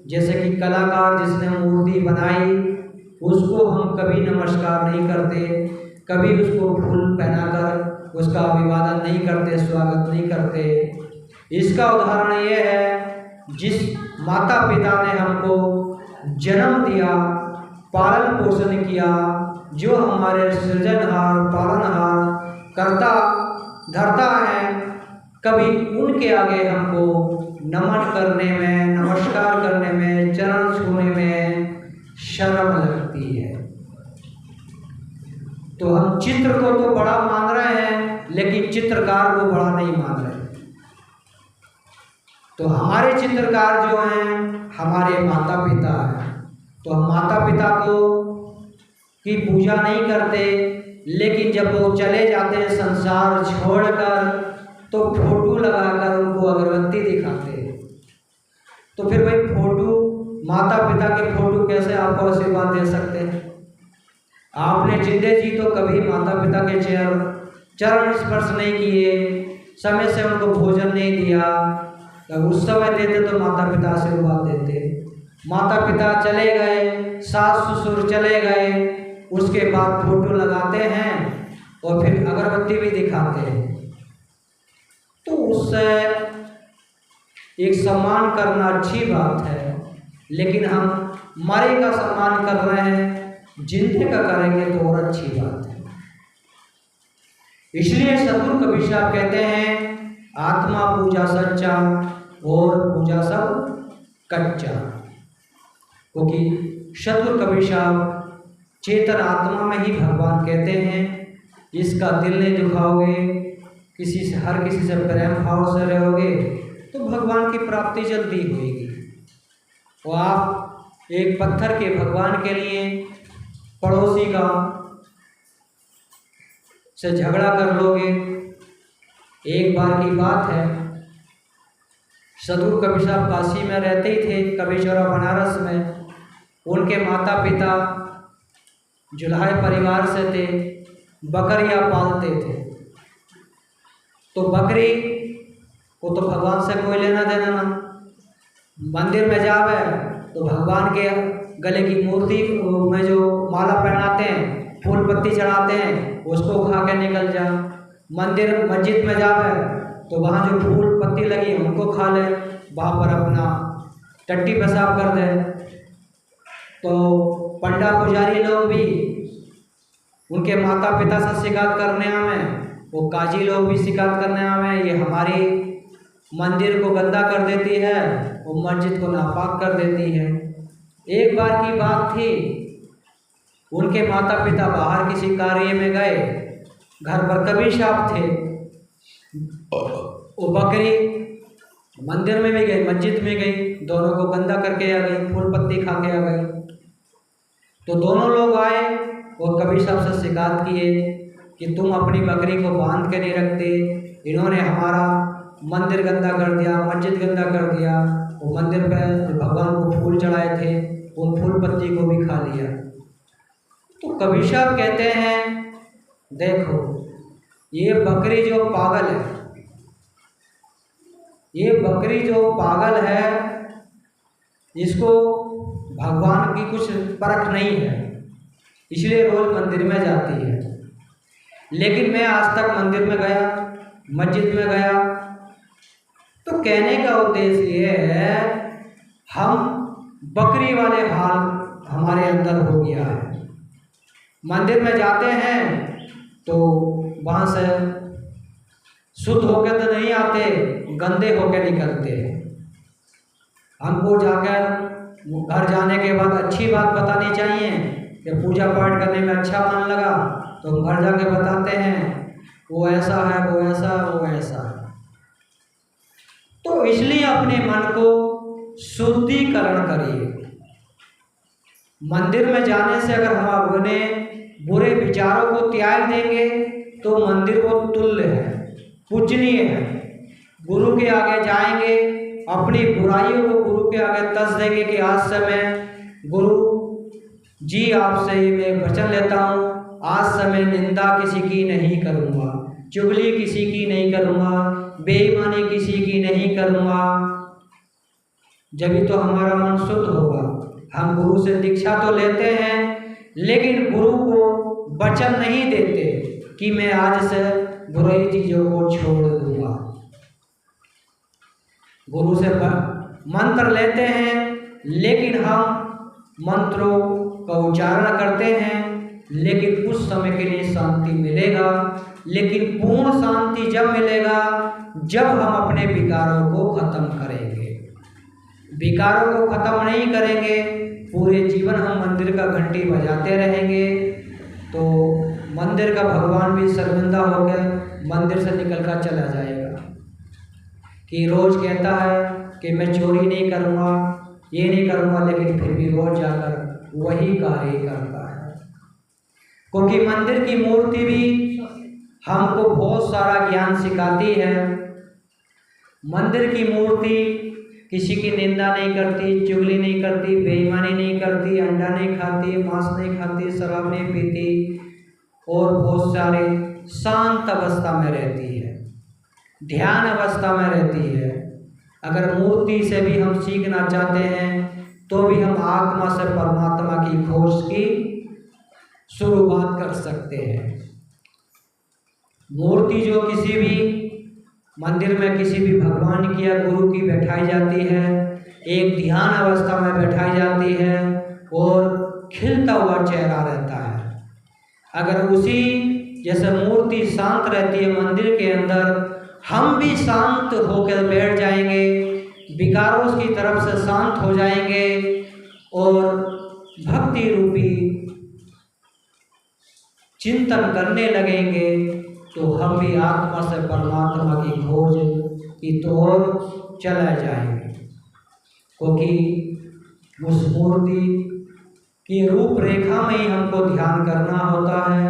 जैसे कि कलाकार जिसने मूर्ति बनाई, उसको हम कभी नमस्कार नहीं करते, कभी उसको फूल पहनाकर उसका अभिवादन नहीं करते, स्वागत नहीं करते। इसका उदाहरण ये है, जिस माता पिता ने हमको जन्म दिया, पालन पोषण किया, जो हमारे सृजनहार, पालनहार, करता धरता है, कभी उनके आगे हमको नमन करने में, नमस्कार करने में, चरण छूने में शर्म लगती है। तो हम चित्र को तो बड़ा मान रहे हैं लेकिन चित्रकार को बड़ा नहीं मान रहे। तो हमारे चित्रकार जो हैं हमारे माता पिता हैं, तो हम माता पिता को की पूजा नहीं करते, लेकिन जब वो चले जाते हैं संसार छोड़कर, तो फोटो लगाकर उनको अगरबत्ती दिखाते हैं। तो फिर भाई फोटो, माता पिता के फोटो कैसे आपको आशीर्वाद दे सकते हैं? आपने जिंदे जी तो कभी माता पिता के चरण स्पर्श नहीं किए, समय से उनको भोजन नहीं दिया, तब उस समय देते तो माता पिता आशीर्वाद देते। माता पिता चले गए, सास ससुर चले गए, उसके बाद फोटो लगाते हैं और फिर अगरबत्ती भी दिखाते हैं। तो उससे एक सम्मान करना अच्छी बात है, लेकिन हम मरे का सम्मान कर रहे हैं, जिंदे का करेंगे तो और अच्छी बात है। इसलिए सद्गुरु कबीर साहब कहते हैं, आत्मा पूजा सच्चा और पूजा सब कच्चा। क्योंकि सद्गुरु कबीर साहब चेतन आत्मा में ही भगवान कहते हैं, जिसका दिल नहीं दुखाओगे, किसी से, हर किसी से प्रेम भाव से रहोगे, तो भगवान की प्राप्ति जल्दी होगी। और आप एक पत्थर के भगवान के लिए पड़ोसी का से झगड़ा कर लोगे। एक बार की बात है, सद्गुरु कबीर साहब काशी में रहते ही थे, कबीरचौरा बनारस में। उनके माता पिता जुल्हाय परिवार से थे, बकरियां पालते थे। तो बकरी को तो भगवान से कोई लेना देना ना। मंदिर में जावे तो भगवान के गले की मूर्ति में जो माला पहनाते हैं, फूल पत्ती चढ़ाते हैं, उसको खा के निकल जा। मंदिर मस्जिद में जावे तो वहाँ जो फूल पत्ती लगी उनको खा ले, वहाँ पर अपना टट्टी पेशाब कर दे। तो पंडा पुजारी लोग भी उनके माता पिता से शिकायत करने आवे, वो काजी लोग भी शिकायत करने आवे, ये हमारी मंदिर को गंदा कर देती है, वो मस्जिद को नापाक कर देती है। एक बार की बात थी, उनके माता पिता बाहर किसी कार्य में गए, घर पर कबीर साहब थे। वो बकरी मंदिर में भी गई, मस्जिद में गई, दोनों को गंदा करके आ गई, फूल पत्ती खा के आ गई। तो दोनों लोग आए और कबीर साहब से शिकायत किए कि तुम अपनी बकरी को बांध के नहीं रखते, इन्होंने हमारा मंदिर गंदा कर दिया, मस्जिद गंदा कर दिया। वो मंदिर पे भगवान को फूल चढ़ाए थे, उन फूल पत्ती को भी खा लिया। तो कबीर साहब कहते हैं, देखो ये बकरी जो पागल है, ये बकरी जो पागल है, इसको भगवान की कुछ परख नहीं है, इसलिए रोज मंदिर में जाती है। लेकिन मैं आज तक मंदिर में गया, मस्जिद में गया। तो कहने का उद्देश्य ये है, हम बकरी वाले हाल हमारे अंदर हो गया है। मंदिर में जाते हैं तो वहाँ से शुद्ध होकर तो नहीं आते, गंदे होकर निकलते हैं। हमको जाकर घर जाने के बाद अच्छी बात बतानी चाहिए कि पूजा पाठ करने में अच्छा मन लगा, तो हम घर जाके बताते हैं वो ऐसा है, वो ऐसा, वो ऐसा है। तो इसलिए अपने मन को शुद्धिकरण करिए। मंदिर में जाने से अगर हम अपने बुरे विचारों को त्याग देंगे तो मंदिर वो तुल्य है, पूजनीय है। गुरु के आगे जाएंगे, अपनी बुराइयों को गुरु के आगे तस देंगे कि आज से मैं गुरु जी आपसे मैं वचन लेता हूँ, आज से मैं निंदा किसी की नहीं करूँगा, चुगली किसी की नहीं करूँगा, बेईमानी किसी की नहीं करूँगा। जब तो हमारा मन शुद्ध होगा। हम गुरु से दीक्षा तो लेते हैं, लेकिन गुरु को वचन नहीं देते कि मैं आज से बुरी चीज़ों को छोड़ दूँगा। गुरु से मंत्र लेते हैं, लेकिन हम मंत्रों का उच्चारण करते हैं, लेकिन कुछ समय के लिए शांति मिलेगा। लेकिन पूर्ण शांति जब मिलेगा जब हम अपने विकारों को खत्म करेंगे। विकारों को खत्म नहीं करेंगे, पूरे जीवन हम मंदिर का घंटी बजाते रहेंगे, तो मंदिर का भगवान भी शर्मिंदा होकर मंदिर से निकल कर चला जाएगा। कि रोज कहता है कि मैं चोरी नहीं करूँगा, ये नहीं करूँगा, लेकिन फिर भी रोज जाकर वही कार्य करता है। क्योंकि मंदिर की मूर्ति भी हमको बहुत सारा ज्ञान सिखाती है। मंदिर की मूर्ति किसी की निंदा नहीं करती, चुगली नहीं करती, बेईमानी नहीं करती, अंडा नहीं खाती, मांस नहीं खाती, शराब नहीं पीती, और बहुत सारे शांत अवस्था में रहती है, ध्यान अवस्था में रहती है। अगर मूर्ति से भी हम सीखना चाहते हैं तो भी हम आत्मा से परमात्मा की खोज की शुरुआत कर सकते हैं। मूर्ति जो किसी भी मंदिर में किसी भी भगवान की या गुरु की बैठाई जाती है, एक ध्यान अवस्था में बैठाई जाती है और खिलता हुआ चेहरा रहता है। अगर उसी जैसे मूर्ति शांत रहती है मंदिर के अंदर, हम भी शांत होकर बैठ जाएंगे, विकारों की तरफ से शांत हो जाएंगे और भक्ति रूपी चिंतन करने लगेंगे, तो हम भी आत्मा से परमात्मा की खोज की ओर चला जाएंगे। क्योंकि उस मूर्ति की रूपरेखा में ही हमको ध्यान करना होता है।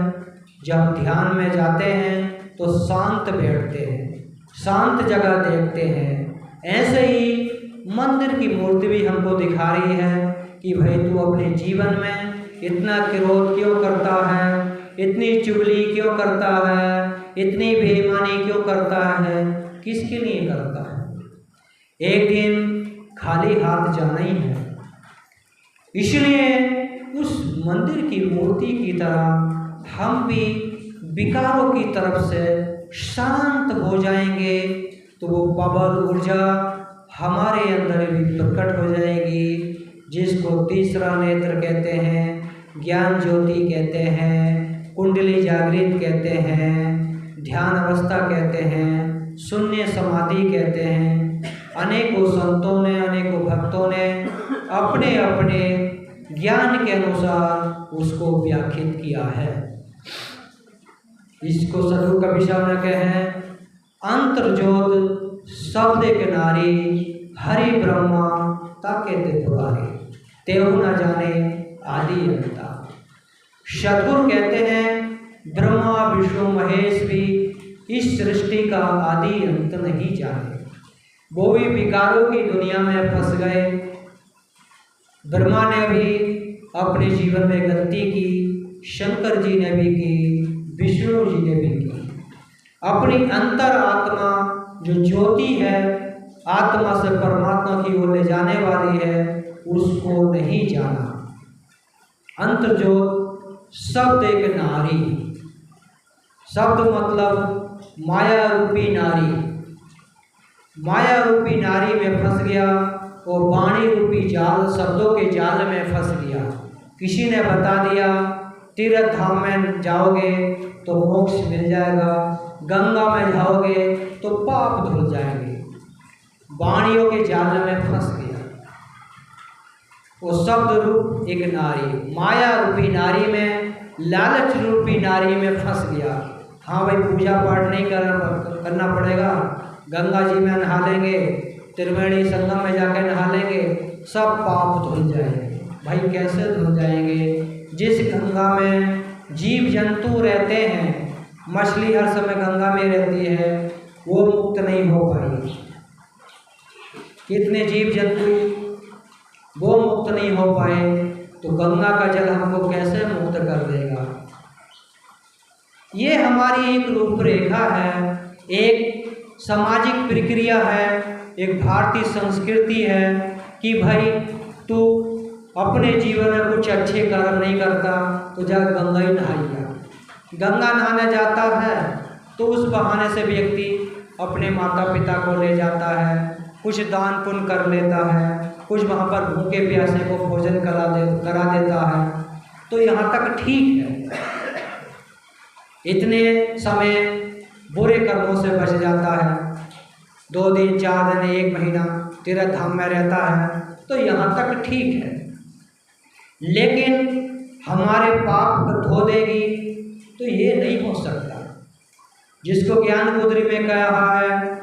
जब ध्यान में जाते हैं तो शांत बैठते हैं, शांत जगह देखते हैं। ऐसे ही मंदिर की मूर्ति भी हमको दिखा रही है कि भाई तू अपने जीवन में इतना क्रोध क्यों करता है, इतनी चुगली क्यों करता है, इतनी बेईमानी क्यों करता है, किसके लिए करता है। एक दिन खाली हाथ जाना ही है। इसलिए उस मंदिर की मूर्ति की तरह हम भी विकारों की तरफ से शांत हो जाएंगे, तो वो पावर ऊर्जा हमारे अंदर भी प्रकट हो जाएगी, जिसको तीसरा नेत्र कहते हैं, ज्ञान ज्योति कहते हैं, कुंडली जागृत कहते हैं, ध्यान अवस्था कहते हैं, शून्य समाधि कहते हैं। अनेकों संतों ने, अनेकों भक्तों ने अपने अपने ज्ञान के अनुसार उसको व्याख्यात किया है। इसको सदगुरु कबीर साहब ने कहे हैं, अंतर्ज्योत शब्द के नारी, हरि ब्रह्मा ताके ते पुरारे, तेहु न जाने आदि अंता। सदगुरु कहते हैं ब्रह्मा विष्णु महेश भी इस सृष्टि का आदि अंत नहीं जाने। वो भी विकारों की दुनिया में फंस गए। ब्रह्मा ने भी अपने जीवन में गलती की, शंकर जी ने भी की, विष्णु जी ने भी की। अपनी अंतर आत्मा जो ज्योति है, आत्मा से परमात्मा की ओर ले जाने वाली है, उसको नहीं जाना। अंतर्ज्योत शब्द एक नारी, शब्द मतलब माया रूपी नारी। माया रूपी नारी में फंस गया और वाणी रूपी जाल, शब्दों के जाल में फंस गया। किसी ने बता दिया तीर्थ धाम में जाओगे तो मोक्ष मिल जाएगा, गंगा में जाओगे तो पाप धुल जाएंगे। वाणियों के जाल में फंस गया। वो शब्द रूप एक नारी, माया रूपी नारी में, लालच रूपी नारी में फंस गया। हाँ भाई, पूजा पाठ नहीं करना पड़ेगा, गंगा जी में नहा लेंगे, त्रिवेणी संगम में जाकर नहा लेंगे, सब पाप धुल जाएंगे। भाई कैसे धुल जाएंगे? जिस गंगा में जीव जंतु रहते हैं, मछली हर समय गंगा में रहती है, वो मुक्त नहीं हो पाई। कितने जीव जंतु वो मुक्त नहीं हो पाए, तो गंगा का जल हमको कैसे मुक्त कर देगा? ये हमारी एक रूपरेखा है, एक सामाजिक प्रक्रिया है, एक भारतीय संस्कृति है कि भाई तू अपने जीवन में कुछ अच्छे कर्म नहीं करता तो जा गंगा ही नहाइया। गंगा नहाने जाता है तो उस बहाने से व्यक्ति अपने माता पिता को ले जाता है, कुछ दान पुण्य कर लेता है, कुछ वहाँ पर भूखे प्यासे को भोजन करा देता है, तो यहाँ तक ठीक है। इतने समय बुरे कर्मों से बच जाता है, 2 दिन 4 दिन 1 महीना तीर्थ धाम में रहता है, तो यहाँ तक ठीक है। लेकिन हमारे पाप को धो देगी तो ये नहीं हो सकता। जिसको ज्ञान मुद्री में कहा है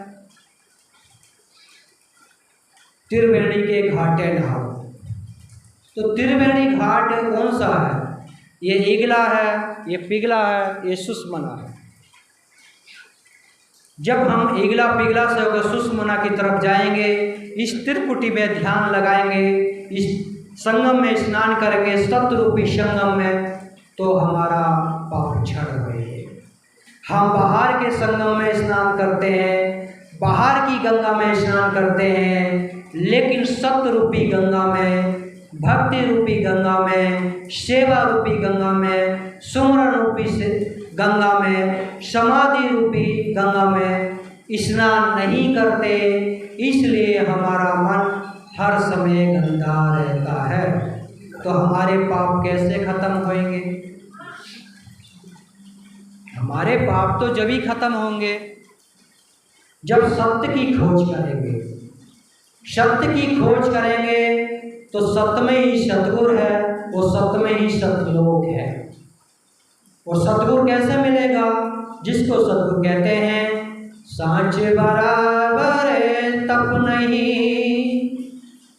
त्रिवेणी के घाटे नहाओ, तो त्रिवेणी घाट कौन सा है? ये इगला है, ये पिघला है, ये सुषमना है। जब हम इगला पिघला से होकर सुषमना की तरफ जाएंगे, इस त्रिपुटी में ध्यान लगाएंगे, इस संगम में स्नान करेंगे, सतरूपी संगम में, तो हमारा पाप क्षण होएंगे। हम बाहर के संगम में स्नान करते हैं, बाहर की गंगा में स्नान करते हैं, लेकिन सतरूपी गंगा में, भक्ति रूपी गंगा में, सेवा रूपी गंगा में, सुमरन रूपी गंगा में, समाधि रूपी गंगा में स्नान नहीं करते। इसलिए हमारा मन हर समय गंदा रहता है। तो हमारे पाप कैसे खत्म होंगे? हमारे पाप तो जब ही खत्म होंगे जब सत्य की खोज करेंगे। सत्य की खोज करेंगे तो सत्य में ही सतगुरु है, वो सत्य में ही सतलोक है। और सतगुरु कैसे मिलेगा? जिसको सतगुरु कहते हैं सांच बराबर तप नहीं,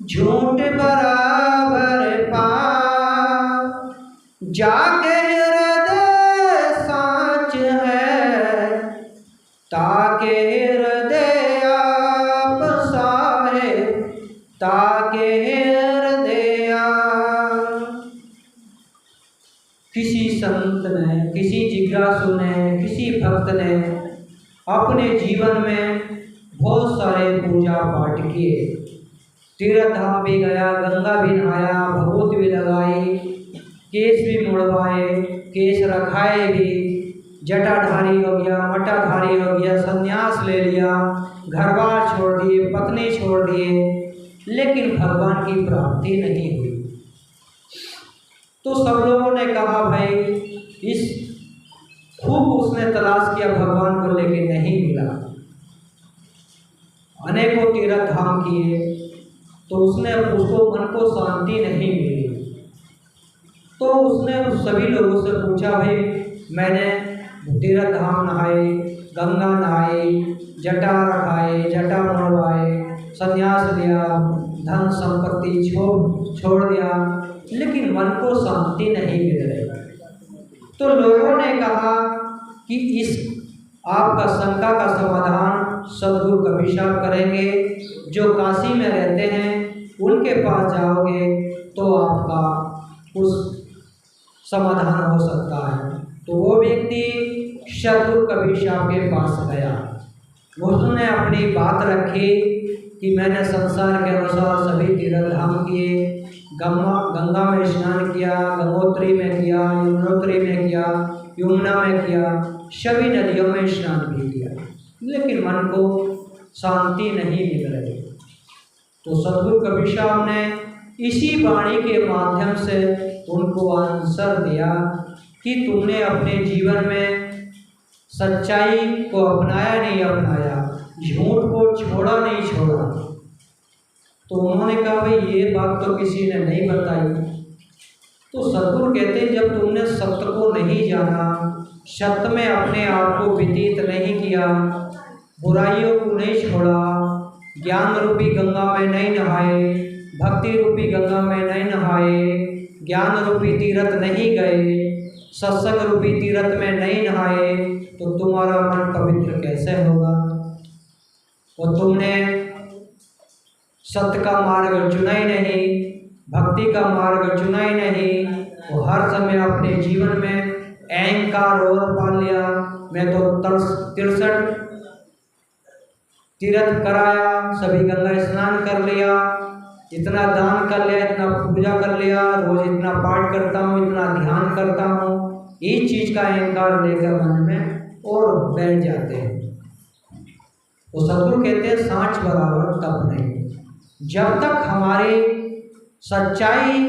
झूठ बराबर पाप, जाके हृदय सांच है, ताके हृदय आप साहे, ताके हृदय। किसी संत ने, किसी जिज्ञासु ने, किसी भक्त ने अपने जीवन में बहुत सारे पूजा पाठ किए, तीर्थ धाम भी गया, गंगा भी नहाया, भभूत भी लगाई, केस भी मुड़वाए, केस रखाए भी, जटाधारी हो गया, मटाधारी हो गया, संन्यास ले लिया, घर बार छोड़ दिए, पत्नी छोड़ दिए, लेकिन भगवान की प्राप्ति नहीं हुई। तो सब लोगों ने कहा भाई इस खूब उसने तलाश किया भगवान को, लेकिन नहीं मिला। अनेकों तीर्थ धाम किए, तो उसको मन को शांति नहीं मिली। तो उसने उस सभी लोगों से पूछा, भाई मैंने तीर्थ धाम नहाए, गंगा नहाए, जटा रखाए, जटा मरवाए, संन्यास लिया, धन संपत्ति छोड़ दिया, लेकिन मन को शांति नहीं मिल रही। तो लोगों ने कहा कि इस आपका शंका का समाधान सद्गुरु कबीर साहब करेंगे। जो काशी में रहते हैं उनके पास जाओगे तो आपका उस समाधान हो सकता है। तो वो व्यक्ति सद्गुरु कबीर साहब के पास गया। उसने अपनी बात रखी कि मैंने संसार के अनुसार सभी तीर्थ धाम किए, गंगा में स्नान किया, गंगोत्री में किया, यमुनोत्री में किया, यमुना में किया, सभी नदियों में स्नान भी किया, लेकिन मन को शांति नहीं मिल रही। तो सद्गुरु कबीर साहब ने इसी वाणी के माध्यम से उनको आंसर दिया कि तुमने अपने जीवन में सच्चाई को अपनाया नहीं अपनाया, झूठ को छोड़ा नहीं छोड़ा। तो उन्होंने कहा, भाई ये बात तो किसी ने नहीं बताई। तो सद्गुरु कहते हैं, जब तुमने सत्य को नहीं जाना, सत्य में अपने आप को व्यतीत नहीं किया, बुराइयों को नहीं छोड़ा, ज्ञान रूपी गंगा में नहीं नहाए, भक्ति रूपी गंगा में नहीं नहाए, ज्ञान रूपी तीर्थ नहीं गए, सत्संग रूपी तीर्थ में नहीं नहाए, तो तुम्हारा मन पवित्र कैसे होगा। और तुमने सत्य का मार्ग चुना ही नहीं, भक्ति का मार्ग चुना ही नहीं, तो हर समय अपने जीवन में अहंकार और पाल लिया। मैं तो 63 तीर्थ कराया, सभी गंगा स्नान कर लिया, इतना दान कर लिया, इतना पूजा कर लिया, रोज इतना पाठ करता हूँ, इतना ध्यान करता हूँ, इस चीज़ का अहंकार लेकर मन में और बैठ जाते हैं। तो सद्गुरु कहते हैं, सांच बराबर तप नहीं। जब तक हमारी सच्चाई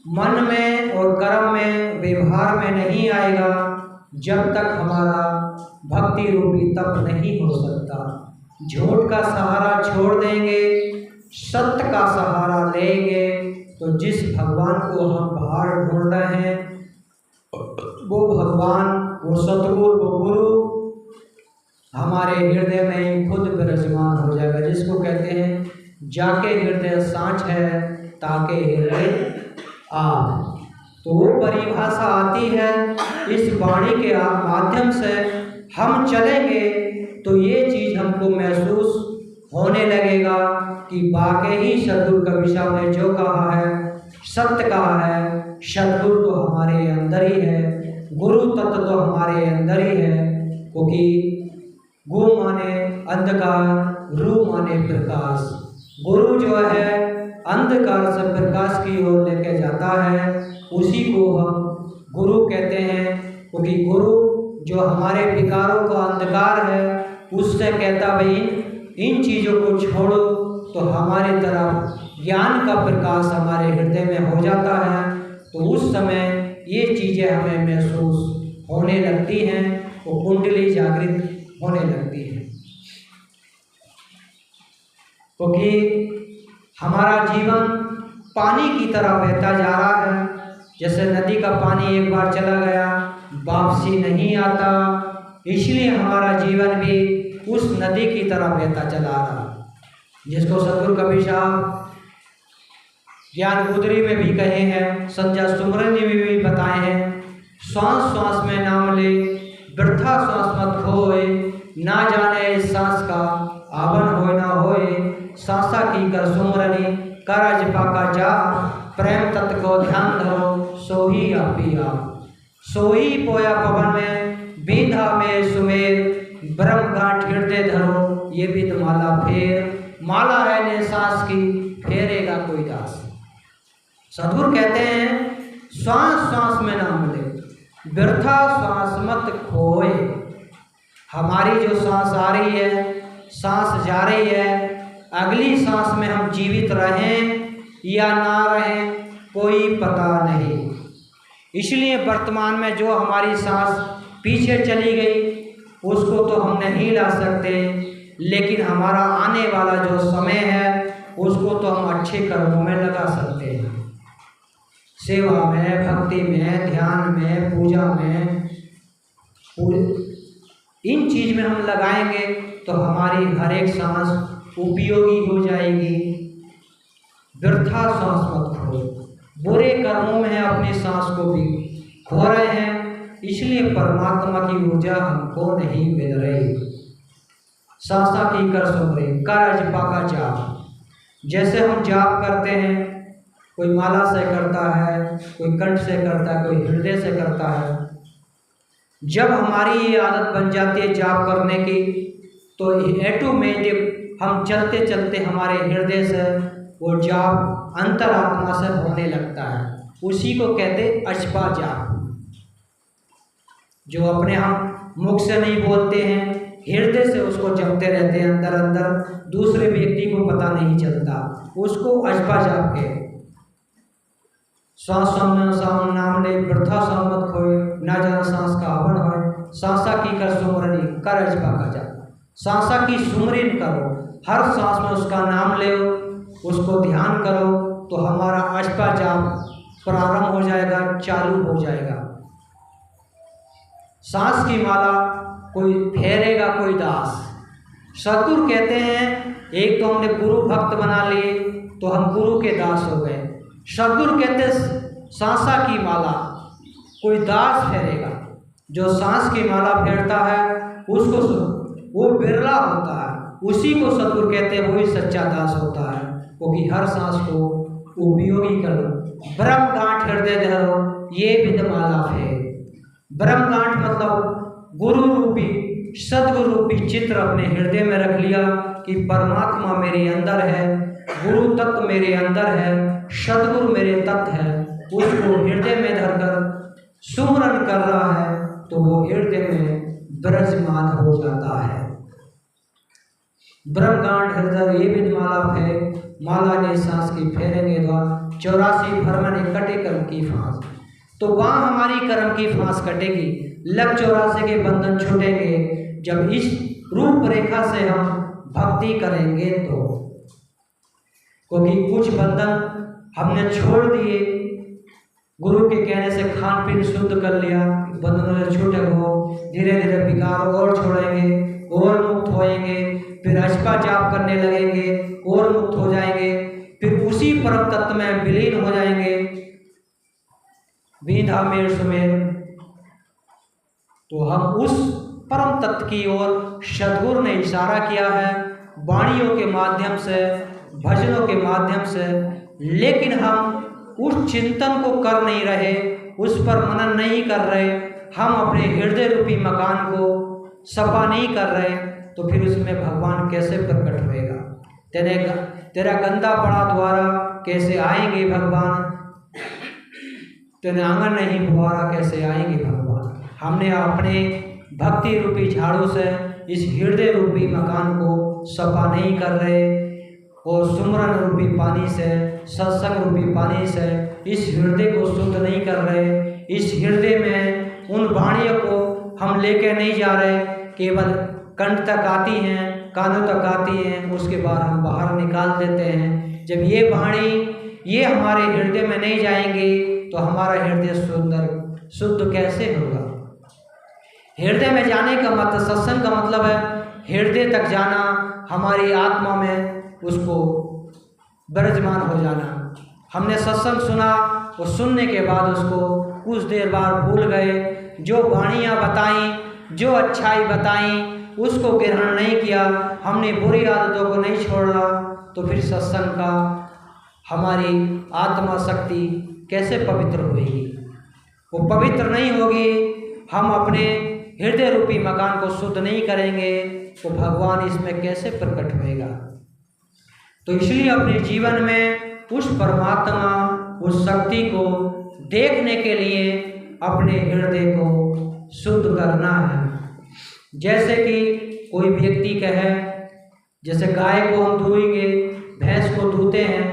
मन में और कर्म में, व्यवहार में नहीं आएगा, जब तक हमारा भक्ति रूपी तप नहीं हो सकता। झूठ का सहारा छोड़ देंगे, सत्य का सहारा लेंगे, तो जिस भगवान को हम बाहर ढूंढ रहे हैं, वो भगवान, वो सतगुरु, वो गुरु हमारे हृदय में ही खुद विराजमान हो जाएगा। जिसको कहते हैं, जाके हृदय सांच है, ताके हृदय आप। तो वो परिभाषा आती है, इस वाणी के माध्यम से हम चलेंगे तो ये चीज़ हमको महसूस होने लगेगा कि वाकई ही सद्गुरु कबीर साहब ने जो कहा है सत्य कहा है। सद्गुरु तो हमारे अंदर ही है, गुरु तत्व तो हमारे अंदर ही है, क्योंकि गु माने अंधकार, रू माने प्रकाश। गुरु जो है अंधकार से प्रकाश की ओर लेके जाता है, उसी को हम गुरु कहते हैं, क्योंकि गुरु जो हमारे विकारों का अंधकार है उससे कहता, भाई इन चीज़ों को छोड़ो, तो हमारी तरफ ज्ञान का प्रकाश हमारे हृदय में हो जाता है। तो उस समय ये चीज़ें हमें महसूस होने लगती हैं, वो कुंडली जागृत होने लगती है, क्योंकि हमारा जीवन पानी की तरह बहता जा रहा है। जैसे नदी का पानी एक बार चला गया वापसी नहीं आता, इसलिए हमारा जीवन भी उस नदी की तरह बहता चला रहा, जिसको सद्गुरु कबीर साहब ज्ञान गुदरी में भी कहे हैं, संध्या सुमरन में भी बताए हैं, श्वास श्वास में नाम ले, वृथा श्वास मत खोए, ना जाने इस सांस का आवन होए ना होए, सांसा की कर सुमरनी, करज पाका जा, प्रेम तत्व को ध्यान धरो, सोही आपी आप। सोही पोया पवन में, बीधा में सुमेर, ब्रह्म गांठ हृदय धरो, ये भी तो माला फेर, माला है ने सांस की, फेरेगा कोई दास। सद्गुरु कहते हैं, श्वास श्वास में नाम ले, व्यर्था श्वास मत खोए। हमारी जो सांस आ रही है, सांस जा रही है, अगली सांस में हम जीवित रहें या ना रहें कोई पता नहीं। इसलिए वर्तमान में जो हमारी सांस पीछे चली गई उसको तो हम नहीं ला सकते, लेकिन हमारा आने वाला जो समय है उसको तो हम अच्छे कर्मों में लगा सकते हैं, सेवा में, भक्ति में, ध्यान में, पूजा में, इन चीज में हम लगाएंगे तो हमारी हर एक सांस उपयोगी हो जाएगी। वृथा सांस मत खो। बुरे कर्मों में अपनी सांस को भी खो रहे हैं, इसलिए परमात्मा की ऊर्जा हमको नहीं मिल रही। सांसा की कर सुमरे कर अजपा का जाप। जैसे हम जाप करते हैं, कोई माला से करता है, कोई कंठ से करता है, कोई हृदय से करता है। जब हमारी ये आदत बन जाती है जाप करने की, तो ऑटोमेटिक हम चलते चलते हमारे हृदय से वो जाप अंतरात्मा से होने लगता है। उसी को कहते अजपा जाप, जो अपने हम मुख से नहीं बोलते हैं, हृदय से उसको जपते रहते हैं अंदर अंदर, दूसरे व्यक्ति को पता नहीं चलता, उसको अजपा जाप के। सांस नाम ले वृथा सांस मत खोए, ना जान सांस का हवन हो। सांसा की कर सुमरनी कर अजपा का जाप। सांसा की सुमरन करो, हर सांस में उसका नाम ले, उसको ध्यान करो, तो हमारा अजपा जाप प्रारंभ हो जाएगा, चालू हो जाएगा। सांस की माला कोई फेरेगा, कोई दास। सतगुरु कहते हैं, एक तो हमने गुरु भक्त बना लिए तो हम गुरु के दास हो गए। सतगुरु कहते सांसा की माला कोई दास फेरेगा। जो सांस की माला फेरता है उसको वो बिरला होता है, उसी को सतगुरु कहते हैं वही सच्चा दास होता है, क्योंकि हर सांस को उपयोगी करो। ब्रह्म गांठ हृदय धरो, ये विदमाला है। ब्रह्म गांठ मतलब गुरु रूपी, सदगुरु रूपी चित्र अपने हृदय में रख लिया कि परमात्मा मेरे अंदर है, गुरु तत्व मेरे अंदर है, सदगुरु मेरे तत्व है। उसको हृदय में धरकर सुमरन कर रहा है तो वो हृदय में विराजमान हो जाता है। ब्रह्मगांठ हृदय ये विदमाला फे, माला ने सांस की फेरेंगे द्वार, 84 भरमने कटे कर्म की फांस। तो वहाँ हमारी कर्म की फांस कटेगी, लग 84 के बंधन छूटेंगे जब इस रूप रेखा से हम भक्ति करेंगे तो। क्योंकि कुछ बंधन हमने छोड़ दिए, गुरु के कहने से खान पीन शुद्ध कर लिया, बंधनों से छूटे हो, धीरे धीरे विकार और छोड़ेंगे और मुक्त होएंगे, फिर अजपा जाप करने लगेंगे और मुक्त हो जाएंगे, फिर उसी परम तत्व में विलीन हो जाएंगे। विधा मेर सुमेर, तो हम उस परम तत्व की ओर सद्गुरु ने इशारा किया है वाणियों के माध्यम से, भजनों के माध्यम से, लेकिन हम उस चिंतन को कर नहीं रहे, उस पर मनन नहीं कर रहे, हम अपने हृदय रूपी मकान को सफा नहीं कर रहे, तो फिर उसमें भगवान कैसे प्रकट होएगा। तेरा गंदा पड़ा द्वारा कैसे आएंगे भगवान, तेने आंगन नहीं बुआरा कैसे आएंगे भगवान। हमने अपने भक्ति रूपी झाड़ू से इस हृदय रूपी मकान को सफा नहीं कर रहे, और सुमरन रूपी पानी से, सत्संग रूपी पानी से इस हृदय को शुद्ध नहीं कर रहे। इस हृदय में उन वाणियों को हम लेके नहीं जा रहे, केवल कंठ तक आती हैं, कानों तक आती हैं, उसके बाद हम बाहर निकाल देते हैं। जब ये वाणी ये हमारे हृदय में नहीं जाएंगे तो हमारा हृदय शुद्ध कैसे होगा। हृदय में जाने का मतलब, सत्संग का मतलब है हृदय तक जाना, हमारी आत्मा में उसको विराजमान हो जाना। हमने सत्संग सुना, वो सुनने के बाद उसको कुछ देर बाद भूल गए, जो वाणियाँ बताई, जो अच्छाई बताई, उसको ग्रहण नहीं किया, हमने बुरी आदतों को नहीं छोड़ा, तो फिर सत्संग का हमारी आत्मा शक्ति कैसे पवित्र होगी। वो पवित्र नहीं होगी, हम अपने हृदय रूपी मकान को शुद्ध नहीं करेंगे तो भगवान इसमें कैसे प्रकट होएगा। तो इसलिए अपने जीवन में उस परमात्मा, उस शक्ति को देखने के लिए अपने हृदय को शुद्ध करना है। जैसे कि कोई व्यक्ति कहे, जैसे गाय को हम धोएंगे, भैंस को धोते हैं,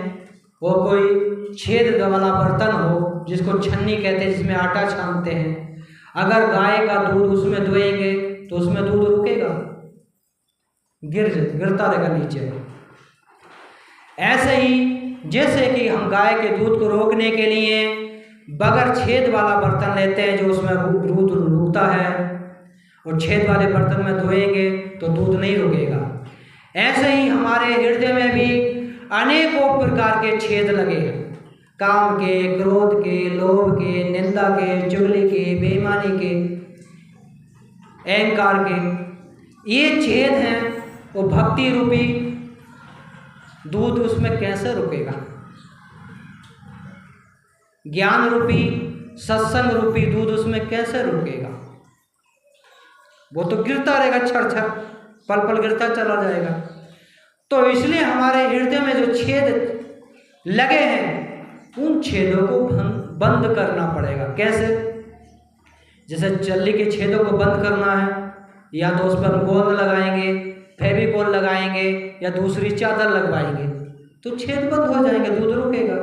वो कोई छेद वाला बर्तन हो जिसको छन्नी कहते हैं, जिसमें आटा छानते हैं, अगर गाय का दूध उसमें धोएंगे तो उसमें दूध रुकेगा, गिरता रहेगा नीचे। ऐसे ही जैसे कि हम गाय के दूध को रोकने के लिए बगैर छेद वाला बर्तन लेते हैं जो उसमें दूध रुकता है, और छेद वाले बर्तन में धोएंगे तो दूध नहीं रुकेगा। ऐसे ही हमारे हृदय में भी अनेकों प्रकार के छेद लगे हैं, काम के, क्रोध के, लोभ के, निंदा के, चुगली के, बेईमानी के, अहंकार के। ये छेद हैं, वो भक्ति रूपी दूध उसमें कैसे रुकेगा? ज्ञान रूपी, सत्संग रूपी दूध उसमें कैसे रुकेगा? वो तो गिरता रहेगा, छर छर पल पल गिरता चला जाएगा। तो इसलिए हमारे हृदय में जो छेद लगे हैं उन छेदों को बंद करना पड़ेगा। कैसे? जैसे चल्ली के छेदों को बंद करना है, या तो उस पर गोंद लगाएंगे, फेविकोल लगाएंगे, या दूसरी चादर लगवाएंगे तो छेद बंद हो जाएंगे, दूध रुकेगा।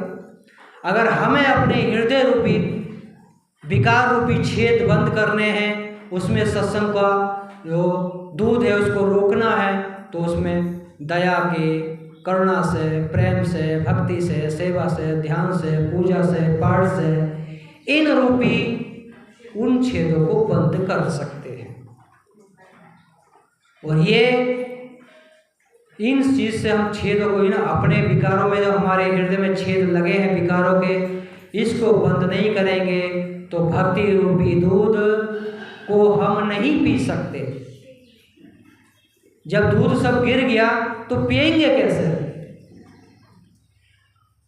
अगर हमें अपने हृदय रूपी विकार रूपी छेद बंद करने हैं, उसमें सत्संग का जो दूध है उसको रोकना है, तो उसमें दया के, करुणा से, प्रेम से, भक्ति से, सेवा से, ध्यान से, पूजा से, पाठ से, इन रूपी उन छेदों को बंद कर सकते हैं। और ये इन चीज से हम छेदों को अपने विकारों में, जो हमारे हृदय में छेद लगे हैं विकारों के, इसको बंद नहीं करेंगे तो भक्ति रूपी दूध को हम नहीं पी सकते। जब दूध सब गिर गया तो पिएंगे कैसे?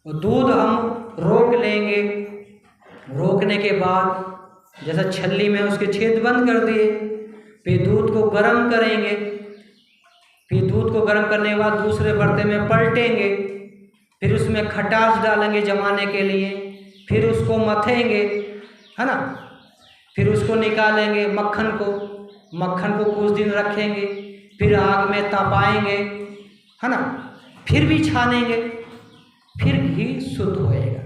दूध हम रोक लेंगे, रोकने के बाद जैसा छल्ली में उसके छेद बंद कर दिए, फिर दूध को गर्म करेंगे, फिर दूध को गर्म करने के बाद दूसरे बर्तन में पलटेंगे, फिर उसमें खटास डालेंगे जमाने के लिए, फिर उसको मथेंगे, है ना, फिर उसको निकालेंगे, मक्खन को कुछ दिन रखेंगे, फिर आग में तपाएंगे, है ना, फिर भी छानेंगे, फिर घी शुद्ध होएगा।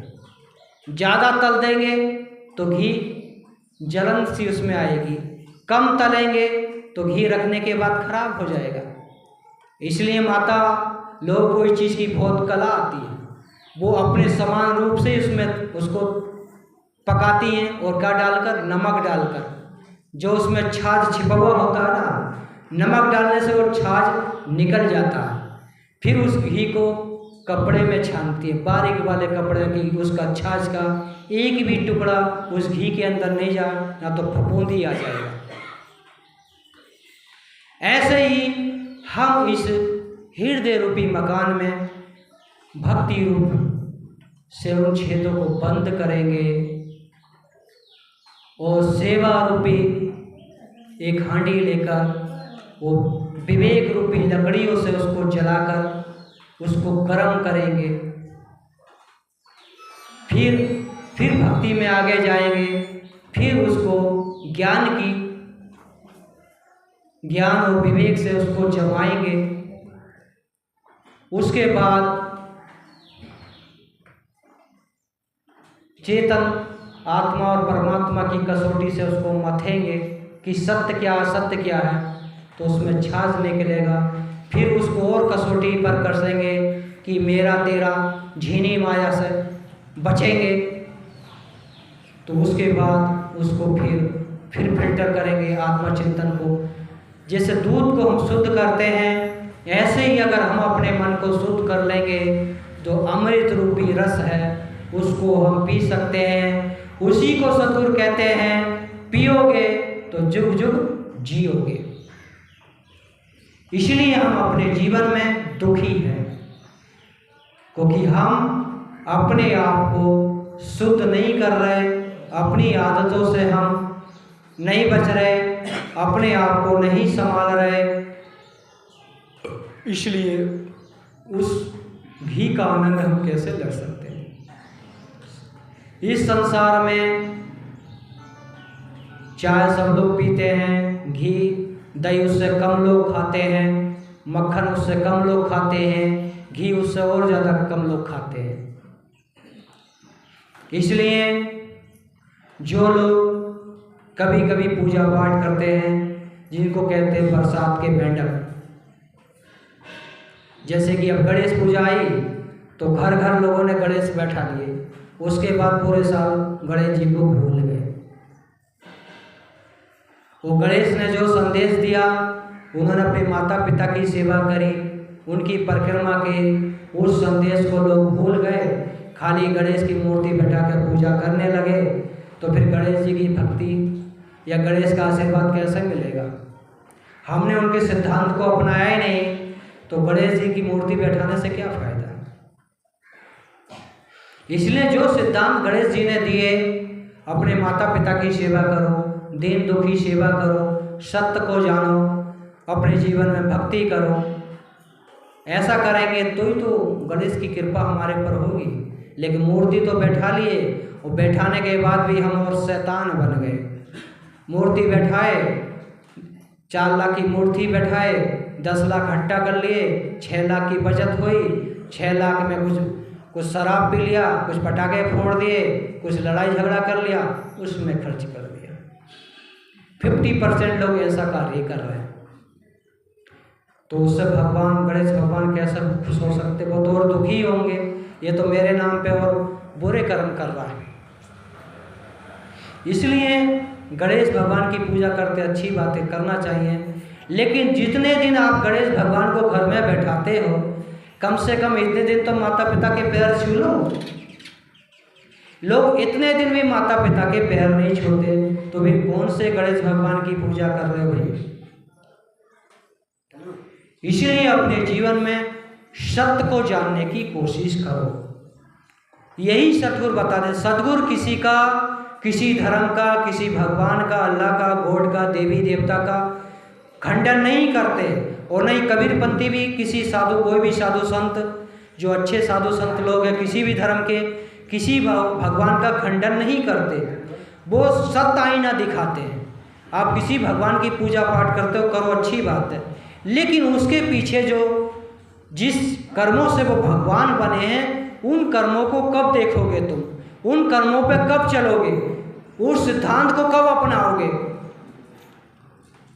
ज़्यादा तल देंगे तो घी जलन सी उसमें आएगी, कम तलेंगे तो घी रखने के बाद खराब हो जाएगा। इसलिए माता लोगों को इस चीज़ की बहुत कला आती है, वो अपने समान रूप से उसमें उसको पकाती हैं, और क्या डालकर? नमक डालकर। जो उसमें छाछ छिपा हुआ होता है ना, नमक डालने से वो छाछ निकल जाता है। फिर उस घी को कपड़े में छानती है, बारीक वाले कपड़े की, उसका छाछ का एक भी टुकड़ा उस घी के अंदर नहीं जाए, ना तो फफूंदी आ जाएगा। ऐसे ही हम इस हृदय रूपी मकान में भक्ति रूप से उन छेदों को बंद करेंगे, और सेवा रूपी एक हांडी लेकर, वो विवेक रूपी लकड़ियों से उसको जलाकर उसको गर्म करेंगे। फिर भक्ति में आगे जाएंगे, फिर उसको ज्ञान और विवेक से उसको जमाएंगे। उसके बाद चेतन आत्मा और परमात्मा की कसौटी से उसको मथेंगे कि सत्य क्या है, तो उसमें छाछ निकलेगा। फिर उसको और कसौटी पर कसेंगे कि मेरा तेरा झीनी माया से बचेंगे, तो उसके बाद उसको फिर फिल्टर करेंगे आत्मा चिंतन को। जैसे दूध को हम शुद्ध करते हैं, ऐसे ही अगर हम अपने मन को शुद्ध कर लेंगे, जो अमृत रूपी रस है उसको हम पी सकते हैं। उसी को सतगुरु कहते हैं, पियोगे तो जुग जुग जियोगे। इसलिए हम अपने जीवन में दुखी हैं, क्योंकि हम अपने आप को शुद्ध नहीं कर रहे, अपनी आदतों से हम नहीं बच रहे, अपने आप को नहीं संभाल रहे। इसलिए उस घी का आनंद हम कैसे ले सकते हैं? इस संसार में चाय सब लोग पीते हैं, घी दही उससे कम लोग खाते हैं, मक्खन उससे कम लोग खाते हैं, घी उससे और ज़्यादा कम लोग खाते हैं। इसलिए जो लोग कभी कभी पूजा पाठ करते हैं, जिनको कहते हैं बरसात के मेंढक, जैसे कि अब गणेश पूजा आई तो घर घर लोगों ने गणेश बैठा लिए। उसके बाद पूरे साल गणेश जी को भूल गए। वो गणेश ने जो संदेश दिया, उन्होंने अपने माता पिता की सेवा करी, उनकी परिक्रमा की, उस संदेश को लोग भूल गए, खाली गणेश की मूर्ति बैठाकर पूजा करने लगे। तो फिर गणेश जी की भक्ति या गणेश का आशीर्वाद कैसे मिलेगा? हमने उनके सिद्धांत को अपनाया ही नहीं, तो गणेश जी की मूर्ति बैठाने से क्या फायदा? इसलिए जो सिद्धांत गणेश जी ने दिए, अपने माता पिता की सेवा करो, दीन दुखी सेवा करो, सत्य को जानो, अपने जीवन में भक्ति करो, ऐसा करेंगे तो ही तो गणेश की कृपा हमारे पर होगी। लेकिन मूर्ति तो बैठा लिए, और बैठाने के बाद भी हम और शैतान बन गए। मूर्ति बैठाए, 4 लाख की मूर्ति बैठाए, 10 लाख इकट्ठा कर लिए, 6 लाख की बचत हुई, 6 लाख में कुछ शराब पी लिया, कुछ पटाखे फोड़ दिए, कुछ लड़ाई झगड़ा कर लिया, उसमें खर्च कर दिया। 50% लोग ऐसा कार्य कर रहे हैं। तो उससे भगवान, गणेश भगवान कैसे खुश हो सकते? वो तो और दुखी होंगे, ये तो मेरे नाम पे और बुरे कर्म कर रहा है। इसलिए गणेश भगवान की पूजा करते अच्छी बातें करना चाहिए, लेकिन जितने दिन आप गणेश भगवान को घर में बैठाते हो, कम से कम इतने दिन तो माता पिता के पैर छू लो। लोग इतने दिन भी माता पिता के पैर नहीं छूते, तो भी कौन से गणेश भगवान की पूजा कर रहे हो भाई? इसलिए अपने जीवन में सत्य को जानने की कोशिश करो। यही सतगुरु बताते। सतगुरु किसी का, किसी धर्म का, किसी भगवान का, अल्लाह का, गॉड का, देवी देवता का खंडन नहीं करते, और नहीं कबीरपंथी भी किसी साधु, कोई भी साधु संत, जो अच्छे साधु संत लोग हैं, किसी भी धर्म के, किसी भगवान का खंडन नहीं करते। वो सत्य आईना दिखाते हैं। आप किसी भगवान की पूजा पाठ करते हो, करो, अच्छी बात है, लेकिन उसके पीछे जो जिस कर्मों से वो भगवान बने हैं, उन कर्मों को कब देखोगे तुम? उन कर्मों पे कब चलोगे? उस सिद्धांत को कब अपनाओगे?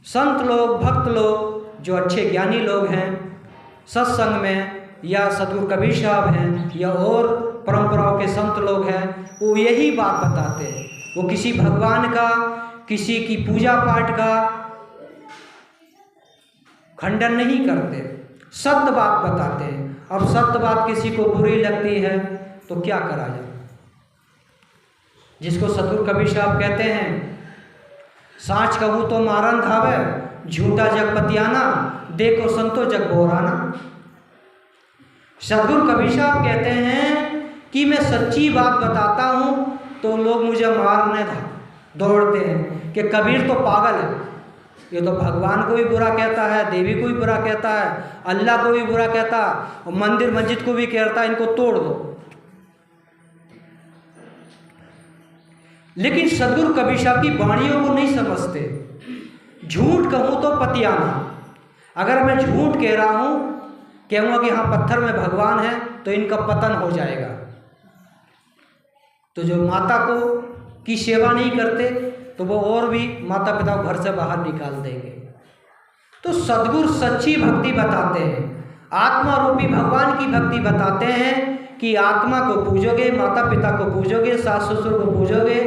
संत लोग, भक्त लोग, जो अच्छे ज्ञानी लोग हैं, सत्संग में, या सतगुरु कबीर साहब हैं, या और परंपराओं के संत लोग हैं, वो यही बात बताते हैं। वो किसी भगवान का, किसी की पूजा पाठ का खंडन नहीं करते, सत्य बात बताते हैं। अब सत्य बात किसी को बुरी लगती है तो क्या करा जाए? जिसको सतगुरु कबीर साहब कहते हैं, साँच कहूँ तो मारन धावे, झूठा जग पतियाना, देखो संतो जग बोराना। सतगुरु कबीर साहब कहते हैं कि मैं सच्ची बात बताता हूँ तो लोग मुझे मारने दौड़ते हैं कि कबीर तो पागल है, ये तो भगवान को भी बुरा कहता है, देवी को भी बुरा कहता है, अल्लाह को भी बुरा कहता है, और मंदिर मस्जिद को भी कहता है इनको तोड़ दो। लेकिन सतगुरु कबीर साहब की वाणियों को नहीं समझते। झूठ कहूँ तो पतियाना, अगर मैं झूठ कह रहा हूँ, कहूँगा कि हाँ पत्थर में भगवान है, तो इनका पतन हो जाएगा। तो जो माता को की सेवा नहीं करते, तो वो और भी माता पिता को घर से बाहर निकाल देंगे। तो सद्गुरु सच्ची भक्ति बताते हैं, आत्मा रूपी भगवान की भक्ति बताते हैं कि आत्मा को पूजोगे, माता पिता को पूजोगे, सास ससुर को पूजोगे,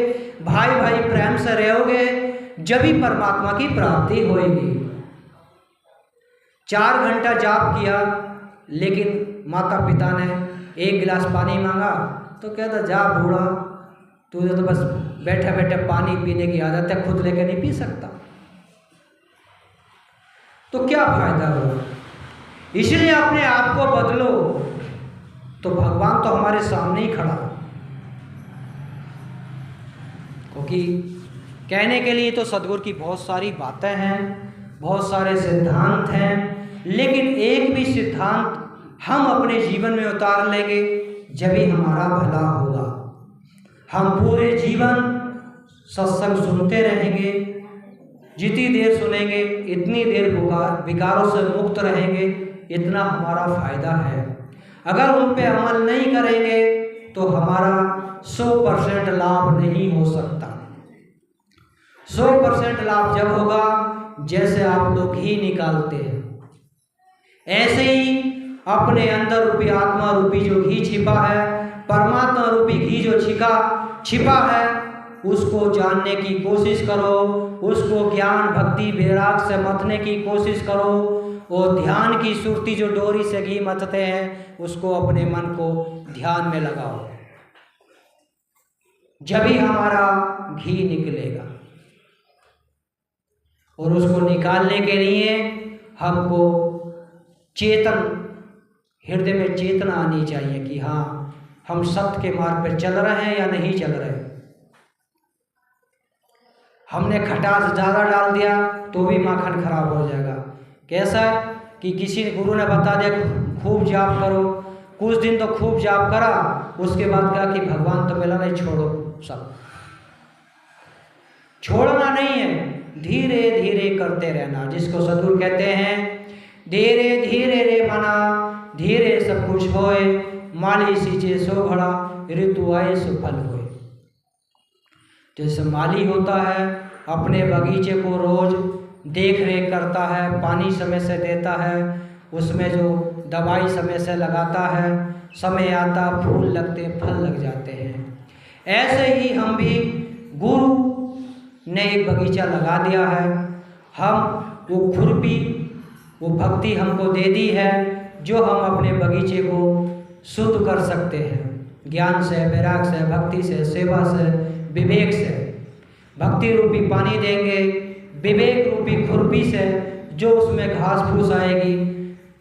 भाई भाई प्रेम से रहोगे, जब ही परमात्मा की प्राप्ति होगी। 4 घंटा जाप किया, लेकिन माता पिता ने 1 गिलास पानी मांगा तो कहता जा बूढ़ा, तुझे तो बस बैठे बैठे पानी पीने की आदत है, खुद लेकर नहीं पी सकता, तो क्या फायदा होगा? इसलिए अपने आप को बदलो, तो भगवान तो हमारे सामने ही खड़ा। क्योंकि कहने के लिए तो सद्गुरु की बहुत सारी बातें हैं, बहुत सारे सिद्धांत हैं, लेकिन एक भी सिद्धांत हम अपने जीवन में उतार लेंगे जब ही हमारा भला होगा। हम पूरे जीवन सत्संग सुनते रहेंगे, जितनी देर सुनेंगे इतनी देर विकारों से मुक्त रहेंगे, इतना हमारा फायदा है। अगर उन पे अमल नहीं करेंगे तो हमारा 100% लाभ नहीं हो सकता। 100% लाभ जब होगा जैसे आप लोग घी निकालते हैं, ऐसे ही अपने अंदर रूपी आत्मा रूपी जो घी छिपा है, परमात्मा रूपी घी जो छिपा है, उसको जानने की कोशिश करो, उसको ज्ञान भक्ति वैराग से मथने की कोशिश करो। और ध्यान की सुरती जो डोरी से घी मथते हैं, उसको अपने मन को ध्यान में लगाओ, जब ही हमारा घी निकलेगा। और उसको निकालने के लिए हमको चेतन, हृदय में चेतना आनी चाहिए कि हाँ, हम सत्य के मार्ग पर चल रहे हैं या नहीं चल रहे। हमने खटास ज़्यादा डाल दिया तो भी माखन खराब हो जाएगा। कैसा कि किसी गुरु ने बता दिया खूब जाप करो, कुछ दिन तो खूब जाप करा, उसके बाद कहा कि भगवान तो मिला नहीं, छोड़ो। सब छोड़ना नहीं है, धीरे धीरे करते रहना, जिसको सदगुरु कहते हैं धीरे धीरे रे मना, धीरे सब कुछ होए, माली सींचे सो घड़ा, ऋतु आए सो फल होए। जैसे माली होता है, अपने बगीचे को रोज देख रेख करता है, पानी समय से देता है, उसमें जो दवाई समय से लगाता है, समय आता फूल लगते फल लग जाते हैं। ऐसे ही हम भी, गुरु ने एक बगीचा लगा दिया है, हम वो खुरपी, वो भक्ति हमको दे दी है, जो हम अपने बगीचे को शुद्ध कर सकते हैं, ज्ञान से, वैराग से, भक्ति से, सेवा से, विवेक से। भक्ति रूपी पानी देंगे, विवेक रूपी खुरपी से जो उसमें घास फूस आएगी,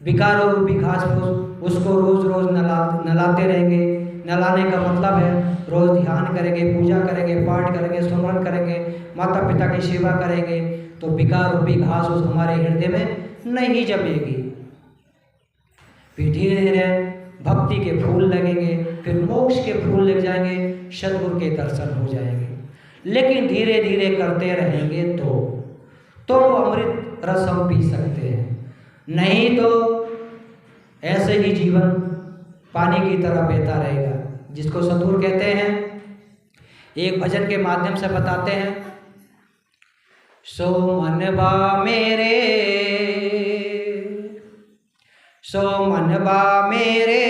विकारों रूपी घास फूस, उसको रोज रोज नलाते रहेंगे। नलाने का मतलब है रोज ध्यान करेंगे, पूजा करेंगे, पाठ करेंगे, सुमरन करेंगे, माता पिता की सेवा करेंगे, तो विकार रूपी घास उस हमारे हृदय में नहीं जमेगी। फिर धीरे धीरे भक्ति के फूल लगेंगे, फिर मोक्ष के फूल लग जाएंगे, सद्गुरु के दर्शन हो जाएंगे। लेकिन धीरे धीरे करते रहेंगे तो अमृत रस हम पी सकते हैं, नहीं तो ऐसे ही जीवन पानी की तरह बहता रहेगा, जिसको सद्गुरु कहते हैं, एक भजन के माध्यम से बताते हैं, सो मनबा मेरे, सो मनबा मेरे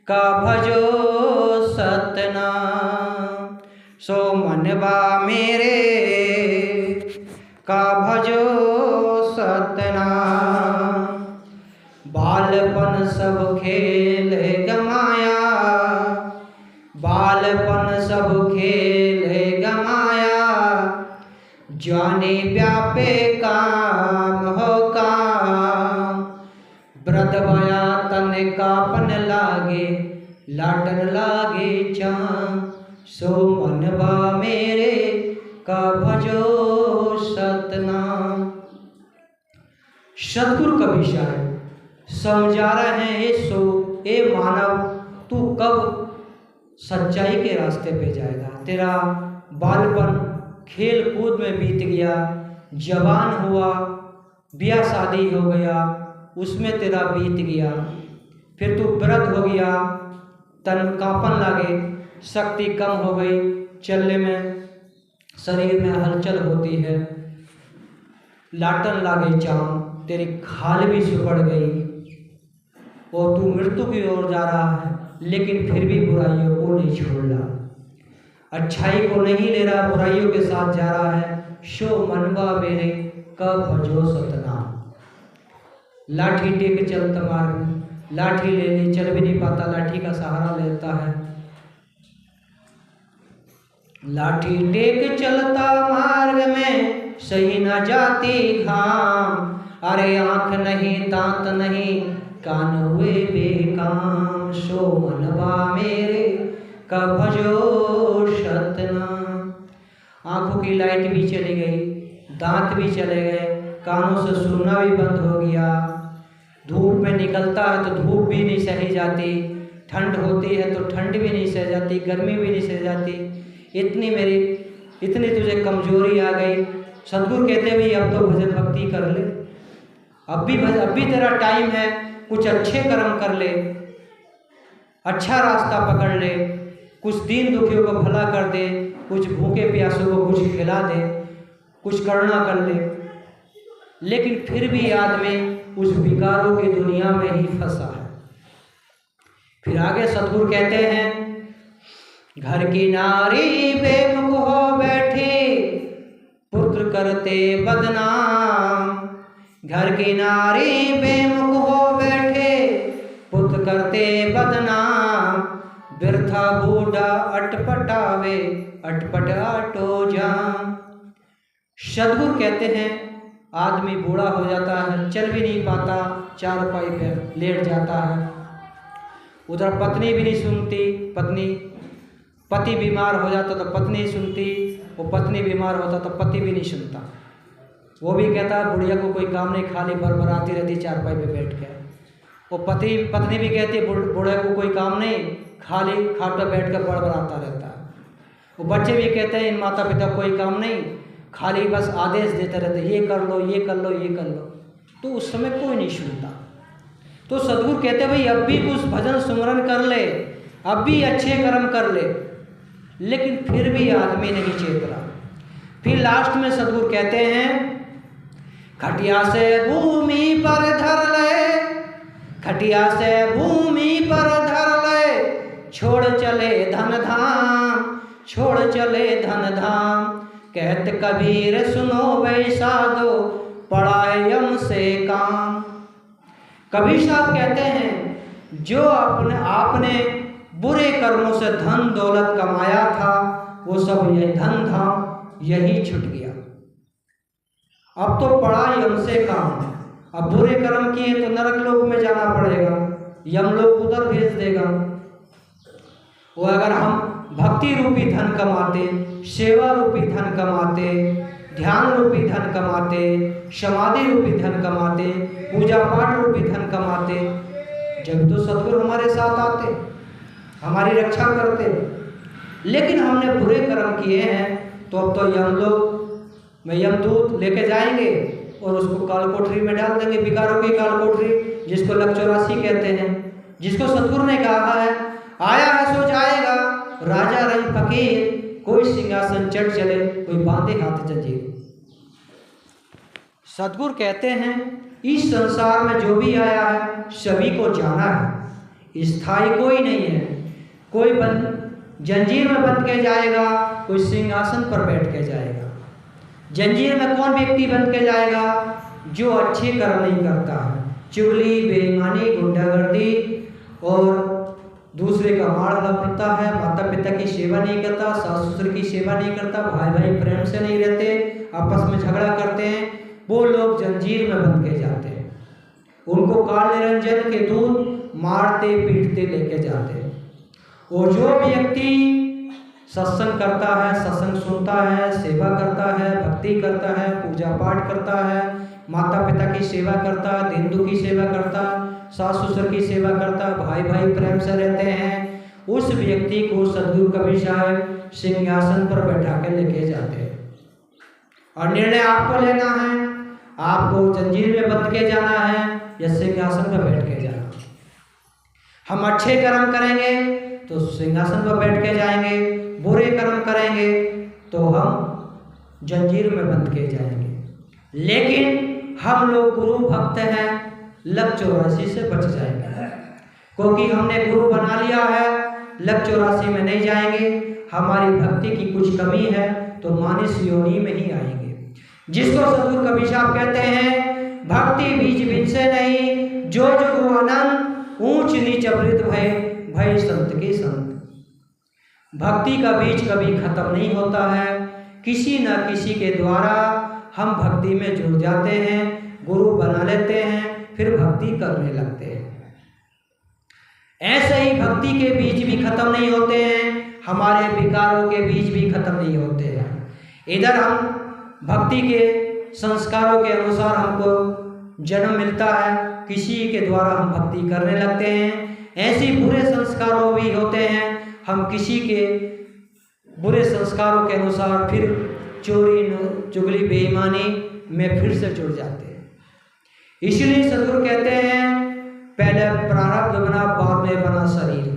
का भजो सतनाम, सो मनबा मेरे का भजो सतनाम। बालपन सब खेल गमाया, बालपन सब खेल गमाया, जाने व्यापे काम हो काम, वृद्ध भया तन कापन लागे, लाटन लागे चाम, सो मनवा मेरे का भजो सतनाम। सद्गुरु का विषय समझा रहे हैं, सो ए मानव, तू कब सच्चाई के रास्ते पे जाएगा। तेरा बालपन खेल कूद में बीत गया, जवान हुआ, ब्याह शादी हो गया, उसमें तेरा बीत गया, फिर तू वृद्ध हो गया, तन कांपन लागे, शक्ति कम हो गई, चलने में शरीर में हलचल होती है, लाटन लागे चाम, तेरी खाल भी सुपड़ गई और तू मृत्यु की ओर जा रहा है, लेकिन फिर भी बुराइयों को नहीं छोड़ रहा, अच्छाई को नहीं ले रहा, बुराइयों के साथ जा रहा है। शो मनवा मेरे कब भजो सतनाम। लाठी टेक चलता मार्ग, लाठी ले ली, चल भी नहीं पाता, लाठी का सहारा लेता है। लाठी टेक चलता मार्ग में सही न जाती घाम, अरे आंख नहीं दांत नहीं कान हुए बेकाम, सो मनवा मेरे का भजो सतनाम। आंखों की लाइट भी चली गई, दांत भी चले गए, कानों से सुनना भी बंद हो गया, धूप में निकलता है तो धूप भी नहीं सही जाती, ठंड होती है तो ठंड भी नहीं सह जाती, गर्मी भी नहीं सह जाती, इतनी तुझे कमजोरी आ गई। सद्गुरु कहते भी अब तो भजन भक्ति कर ले, अब भी तेरा टाइम है, कुछ अच्छे कर्म कर ले, अच्छा रास्ता पकड़ ले, कुछ दीन दुखियों को भला कर दे, कुछ भूखे प्यासों को कुछ खिला दे, कुछ करुणा कर ले। लेकिन फिर भी आदमी उस विकारों की दुनिया में ही फंसा है। फिर आगे सतगुरु कहते हैं, घर की नारी बेमुख हो बैठी पुत्र करते बदनाम। घर की नारी बेमुख हो बैठे पुत्र करते बदनाम। बिरथा बूढ़ा अटपटावे अटपटाटो जाम। सतगुरु कहते हैं आदमी बूढ़ा हो जाता है, चल भी नहीं पाता, चारपाई पे लेट जाता है। उधर पत्नी भी नहीं सुनती, पति बीमार हो जाता तो पत्नी नहीं सुनती, वो पत्नी बीमार होता तो पति भी नहीं सुनता। वो भी कहता बुढ़िया को कोई काम नहीं, खाली बरबराती रहती चारपाई पे बैठ के। वो पत्नी भी कहती बूढ़े को कोई काम नहीं, खाली खाट पर बैठ कर बड़बड़ाता रहता है। वो बच्चे भी कहते हैं इन माता पिता को कोई काम नहीं, खाली बस आदेश देते रहते, ये कर लो ये कर लो ये कर लो। तो उस समय कोई नहीं सुनता। तो सतगुरु कहते भाई अब भी कुछ भजन सुमरन कर ले, अब भी अच्छे कर्म कर ले, लेकिन फिर भी आदमी नहीं चेत रहा। फिर लास्ट में सतगुरु कहते हैं, खटिया से भूमि पर धर ले, खटिया से भूमि पर धर ले, छोड़ चले धन धाम, छोड़ चले धन धाम। कहत कबीर सुनो वैसा दो, पड़ा है यम से काम। कबीर साहब कहते हैं जो आपने बुरे कर्मों से धन दौलत कमाया था वो सब यही धन धाम यही छूट गया। अब तो पड़ा यम से काम। अब बुरे कर्म किए तो नरक लोक में जाना पड़ेगा, यमलोक उधर भेज देगा। वो अगर हम भक्ति रूपी धन कमाते, सेवा रूपी धन कमाते, ध्यान रूपी धन कमाते, समाधि रूपी धन कमाते, पूजा पाठ रूपी धन कमाते, जब तो सतगुरु हमारे साथ आते, हमारी रक्षा करते। लेकिन हमने बुरे कर्म किए हैं तो अब तो यमलोक में यमदूत लेके जाएंगे और उसको काल कोठरी में डाल देंगे, विकारों की काल कोठरी, जिसको लक 84 कहते हैं, जिसको सतगुरु ने कहा है आया है सो जाएगा, राजा रही फकीर, कोई सिंहासन चढ़ चले कोई बांधे हाथ जंजीर। सतगुरु कहते हैं इस संसार में जो भी आया है सभी को जाना है, स्थायी कोई नहीं है। कोई जंजीर में बंध के जाएगा, कोई सिंहासन पर बैठ के जाएगा। जंजीर में कौन व्यक्ति बंध के जाएगा? जो अच्छे कर्म नहीं करता है, चुगली बेईमानी गुंडागर्दी और दूसरे का मार लगता है, माता पिता की सेवा नहीं करता, सास ससुर की सेवा नहीं करता, भाई भाई प्रेम से नहीं रहते, आपस में झगड़ा करते हैं, वो लोग जंजीर में बंध के जाते हैं। उनको काल निरंजन के दूत मारते पीटते लेके जाते हैं। और जो व्यक्ति सत्संग करता है, सत्संग सुनता है, सेवा करता है, भक्ति करता है, पूजा पाठ करता है, माता पिता की सेवा करता है, दीन दुखी सेवा करता है, सास ससुर की सेवा करता है, भाई भाई प्रेम से रहते हैं, उस व्यक्ति को सतगुरु कबीर साहब सिंहासन पर बैठा के लेके जाते हैं। और निर्णय आपको लेना है, आपको जंजीर में बंध के जाना है या सिंहासन पर बैठ के जाना। हम अच्छे कर्म करेंगे तो सिंहासन पर बैठ के जाएंगे, बुरे कर्म करेंगे तो हम जंजीर में बंध के जाएंगे। लेकिन हम लोग गुरु भक्त हैं, लक 84 से बच जाएंगे, क्योंकि हमने गुरु बना लिया है। लक 84 में नहीं जाएंगे। हमारी भक्ति की कुछ कमी है तो मानस योनि में ही आएंगे, जिसको सतगुरु कबीर साहब कहते हैं भक्ति बीज बिन से नहीं, जो जो आनंद ऊंच नीच अवृत भय संत के संत। भक्ति का बीज कभी खत्म नहीं होता है, किसी न किसी के द्वारा हम भक्ति में जुड़ जाते हैं, गुरु बना लेते हैं, फिर भक्ति करने लगते हैं। ऐसे ही भक्ति के बीज भी खत्म नहीं होते हैं, हमारे विकारों के बीज भी खत्म नहीं होते हैं। इधर हम भक्ति के संस्कारों के अनुसार हमको जन्म मिलता है, किसी के द्वारा हम भक्ति करने लगते हैं। ऐसे बुरे संस्कारों भी होते हैं, हम किसी के बुरे संस्कारों के अनुसार फिर चोरी चुगली बेईमानी में फिर से जुड़ जाते हैं। इसलिए सतगुरु कहते हैं पहले प्रारब्ध बना, बाद में बना शरीर।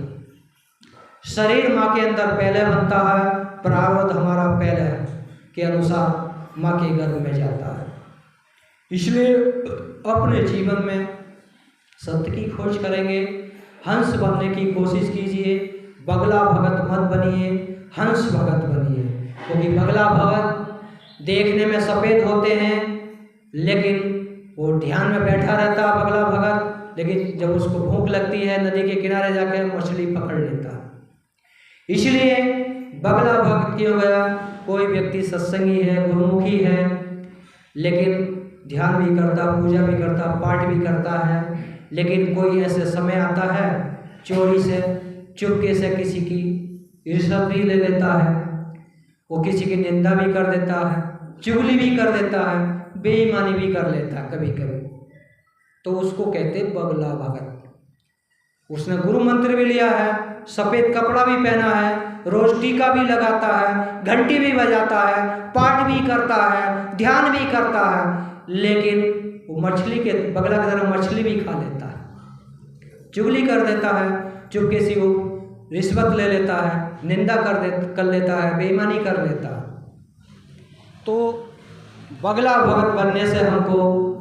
शरीर माँ के अंदर पहले बनता है, प्रारब्ध हमारा पहले के अनुसार माँ के गर्भ में जाता है। इसलिए अपने जीवन में सत्य की खोज करेंगे, हंस बनने की कोशिश कीजिए। बगला भगत मत बनिए, हंस भगत बनिए। क्योंकि बगला भगत देखने में सफ़ेद होते हैं, लेकिन वो ध्यान में बैठा रहता है बगला भगत, लेकिन जब उसको भूख लगती है नदी के किनारे जाकर मछली पकड़ लेता है। इसलिए बगला भगत क्यों गया? कोई व्यक्ति सत्संगी है, गुरुमुखी है, लेकिन ध्यान भी करता, पूजा भी करता, पाठ भी करता है, लेकिन कोई ऐसे समय आता है चोरी से चुपके से किसी की रिश्वत भी ले लेता है, वो किसी की निंदा भी कर देता है, चुगली भी कर देता है, बेईमानी भी कर लेता है कभी कभी, तो उसको कहते बगला भगत। उसने गुरु मंत्र भी लिया है, सफ़ेद कपड़ा भी पहना है, रोज टीका भी लगाता है, घंटी भी बजाता है, पाठ भी करता है, ध्यान भी करता है, लेकिन वो मछली के बगला की तरह मछली भी खा लेता है, चुगली कर देता है, चुपके से वो रिश्वत ले लेता है, निंदा कर लेता है, बेईमानी कर लेता है। तो बगला भगत बनने से हमको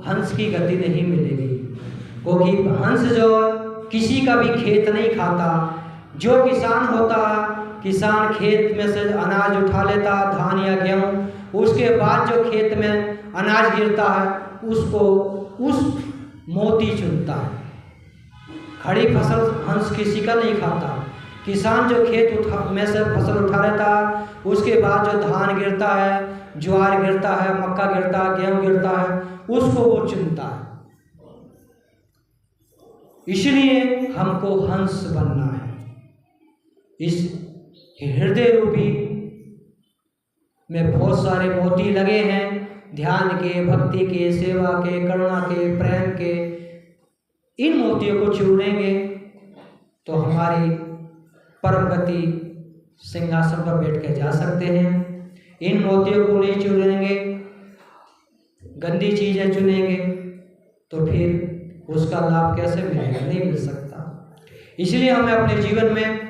हंस की गति नहीं मिलेगी, क्योंकि हंस जो किसी का भी खेत नहीं खाता। जो किसान होता, किसान खेत में से अनाज उठा लेता, धान या गेहूँ, उसके बाद जो खेत में अनाज गिरता है उसको उस मोती चुनता है। खड़ी फसल हंस किसी का नहीं खाता। किसान जो खेत में से फसल उठा लेता है, उसके बाद जो धान गिरता है, ज्वार गिरता है, मक्का गिरता है, गेहूँ गिरता है, उसको वो चुनता है। इसलिए हमको हंस बनना है। इस हृदय रूपी में बहुत सारे मोती लगे हैं, ध्यान के, भक्ति के, सेवा के, करुणा के, प्रेम के। इन मोतियों को चुनेंगे तो हमारी परम गति सिंहासन पर बैठ के जा सकते हैं। इन मोतियों को नहीं चुनेंगे, गंदी चीज़ें चुनेंगे, तो फिर उसका लाभ कैसे मिलेगा? नहीं मिल सकता। इसलिए हमें अपने जीवन में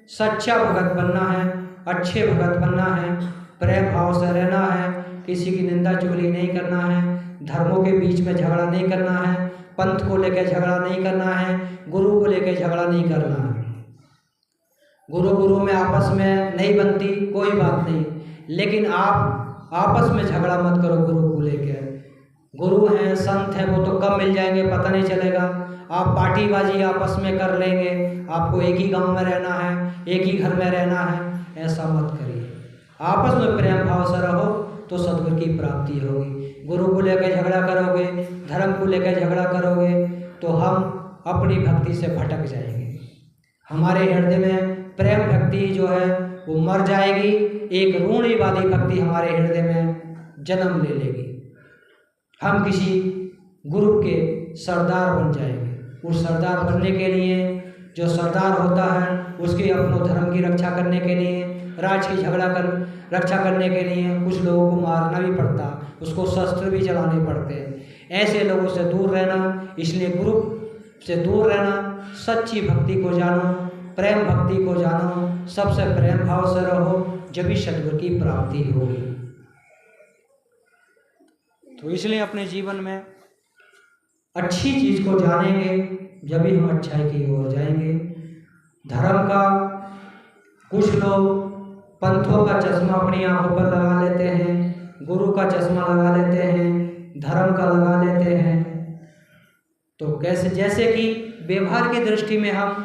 सच्चा भगत बनना है, अच्छे भगत बनना है, प्रेम भाव से रहना है, किसी की निंदा चुगली नहीं करना है, धर्मों के बीच में झगड़ा नहीं करना है, पंथ को लेकर झगड़ा नहीं करना है, गुरु को लेकर झगड़ा नहीं करना है। गुरु में आपस में नहीं बनती, कोई बात नहीं, लेकिन आप आपस में झगड़ा मत करो गुरु को लेकर। गुरु हैं, संत हैं, वो तो कब मिल जाएंगे पता नहीं चलेगा। आप पार्टीबाजी आपस में कर लेंगे, आपको एक ही गांव में रहना है, एक ही घर में रहना है, ऐसा मत करिए। आपस में प्रेम भाव से रहो तो सद्गुरु की प्राप्ति होगी। गुरु को लेकर झगड़ा करोगे, धर्म को लेकर झगड़ा करोगे, तो हम अपनी भक्ति से भटक जाएंगे। हमारे हृदय में प्रेम भक्ति जो है वो मर जाएगी, एक रूढ़िवादी भक्ति हमारे हृदय में जन्म ले लेगी। हम किसी ग्रुप के सरदार बन जाएंगे। उस सरदार बनने के लिए जो सरदार होता है उसके अपनों धर्म की रक्षा करने के लिए, राज्य की रक्षा करने के लिए कुछ लोगों को मारना भी पड़ता, उसको शस्त्र भी चलाने पड़ते हैं। ऐसे लोगों से दूर रहना, इसलिए ग्रुप से दूर रहना, सच्ची भक्ति को जानो, प्रेम भक्ति को जानो, सबसे प्रेम भाव से रहो, जब भी सद्गुरु की प्राप्ति होगी। तो इसलिए अपने जीवन में अच्छी चीज़ को जानेंगे, जब भी हम अच्छाई की ओर जाएंगे। धर्म का कुछ लोग पंथों का चश्मा अपनी आंखों पर लगा लेते हैं, गुरु का चश्मा लगा लेते हैं, धर्म का लगा लेते हैं। तो कैसे, जैसे कि व्यवहार की दृष्टि में हम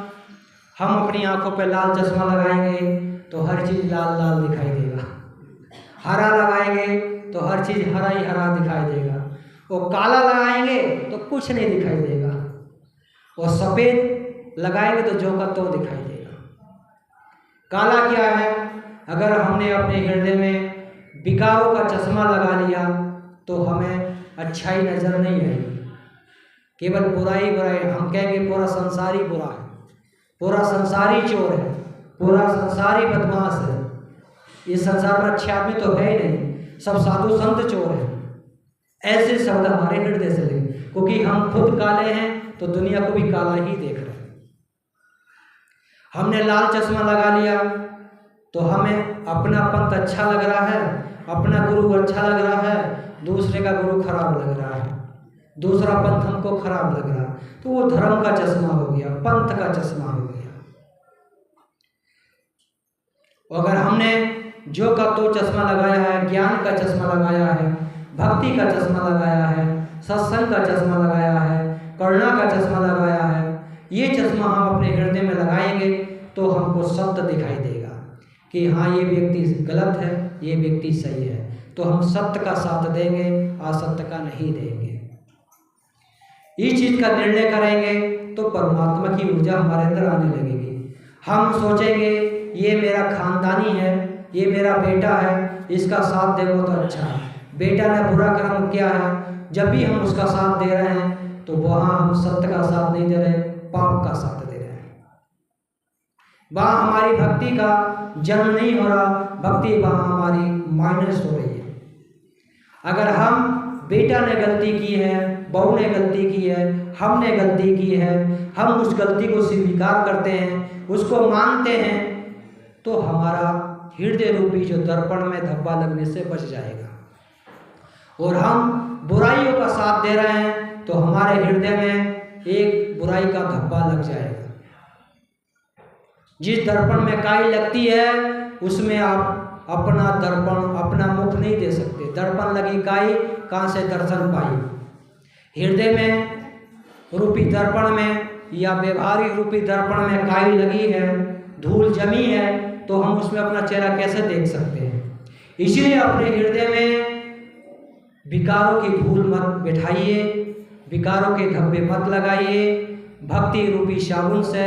अपनी आंखों पर लाल चश्मा लगाएंगे तो हर चीज़ लाल लाल दिखाई देगा, हरा लगाएंगे तो हर चीज़ हरा ही हरा दिखाई देगा, और काला लगाएंगे तो कुछ नहीं दिखाई देगा, और सफ़ेद लगाएंगे तो जो का तो दिखाई देगा। काला क्या है? अगर हमने अपने हृदय में विकारों का चश्मा लगा लिया तो हमें अच्छाई नज़र नहीं आएगी, केवल बुराई बुराई। हम कहेंगे पूरा संसार ही बुरा है, पूरा संसार ही चोर है, पूरा संसार ही बदमाश है, इस संसार में अच्छे आदमी तो है ही नहीं, सब साधु संत चोर हैं। ऐसे शब्द हमारे हृदय से लें, क्योंकि हम खुद काले हैं तो दुनिया को भी काला ही देख रहे हैं। हमने लाल चश्मा लगा लिया तो हमें अपना पंथ अच्छा लग रहा है, अपना गुरु अच्छा लग रहा है, दूसरे का गुरु खराब लग रहा है। दूसरा पंथ हमको खराब लग रहा, तो वो धर्म का चश्मा हो गया, पंथ का चश्मा हो गया। अगर हमने जो का तो चश्मा लगाया है, ज्ञान का चश्मा लगाया है, भक्ति का चश्मा लगाया है, सत्संग का चश्मा लगाया है, करुणा का चश्मा लगाया है, ये चश्मा हम अपने हृदय में लगाएंगे तो हमको सत्य दिखाई देगा कि हाँ ये व्यक्ति गलत है, ये व्यक्ति सही है, तो हम सत्य का साथ देंगे, असत्य का नहीं देंगे। इस चीज़ का निर्णय करेंगे तो परमात्मा की ऊर्जा हमारे अंदर आने लगेगी। हम सोचेंगे ये मेरा खानदानी है, ये मेरा बेटा है, इसका साथ देखो तो अच्छा है, बेटा ने बुरा कर्म किया है, जब भी हम उसका साथ दे रहे हैं तो वहाँ हम सत्य का साथ नहीं दे रहे, पाप का साथ दे रहे हैं। वहाँ हमारी भक्ति का जन्म नहीं हो रहा, भक्ति वहाँ हमारी माइनस हो रही है। अगर हम बेटा ने गलती की है, बहू ने गलती की है, हमने गलती की है, हम उस गलती को स्वीकार करते हैं, उसको मानते हैं, तो हमारा हृदय रूपी जो दर्पण में धब्बा लगने से बच जाएगा। और हम बुराइयों का साथ दे रहे हैं तो हमारे हृदय में एक बुराई का धब्बा लग जाएगा। जिस दर्पण में काई लगती है उसमें आप अपना दर्पण, अपना मुख नहीं दे सकते। दर्पण लगी काई, कहाँ से दर्शन पाई। हृदय में रूपी दर्पण में या व्यवहारिक रूपी दर्पण में काई लगी है, धूल जमी है, तो हम उसमें अपना चेहरा कैसे देख सकते हैं। इसलिए अपने हृदय में विकारों की धूल मत बिठाइए, विकारों के धब्बे मत लगाइए। भक्ति रूपी साबुन से,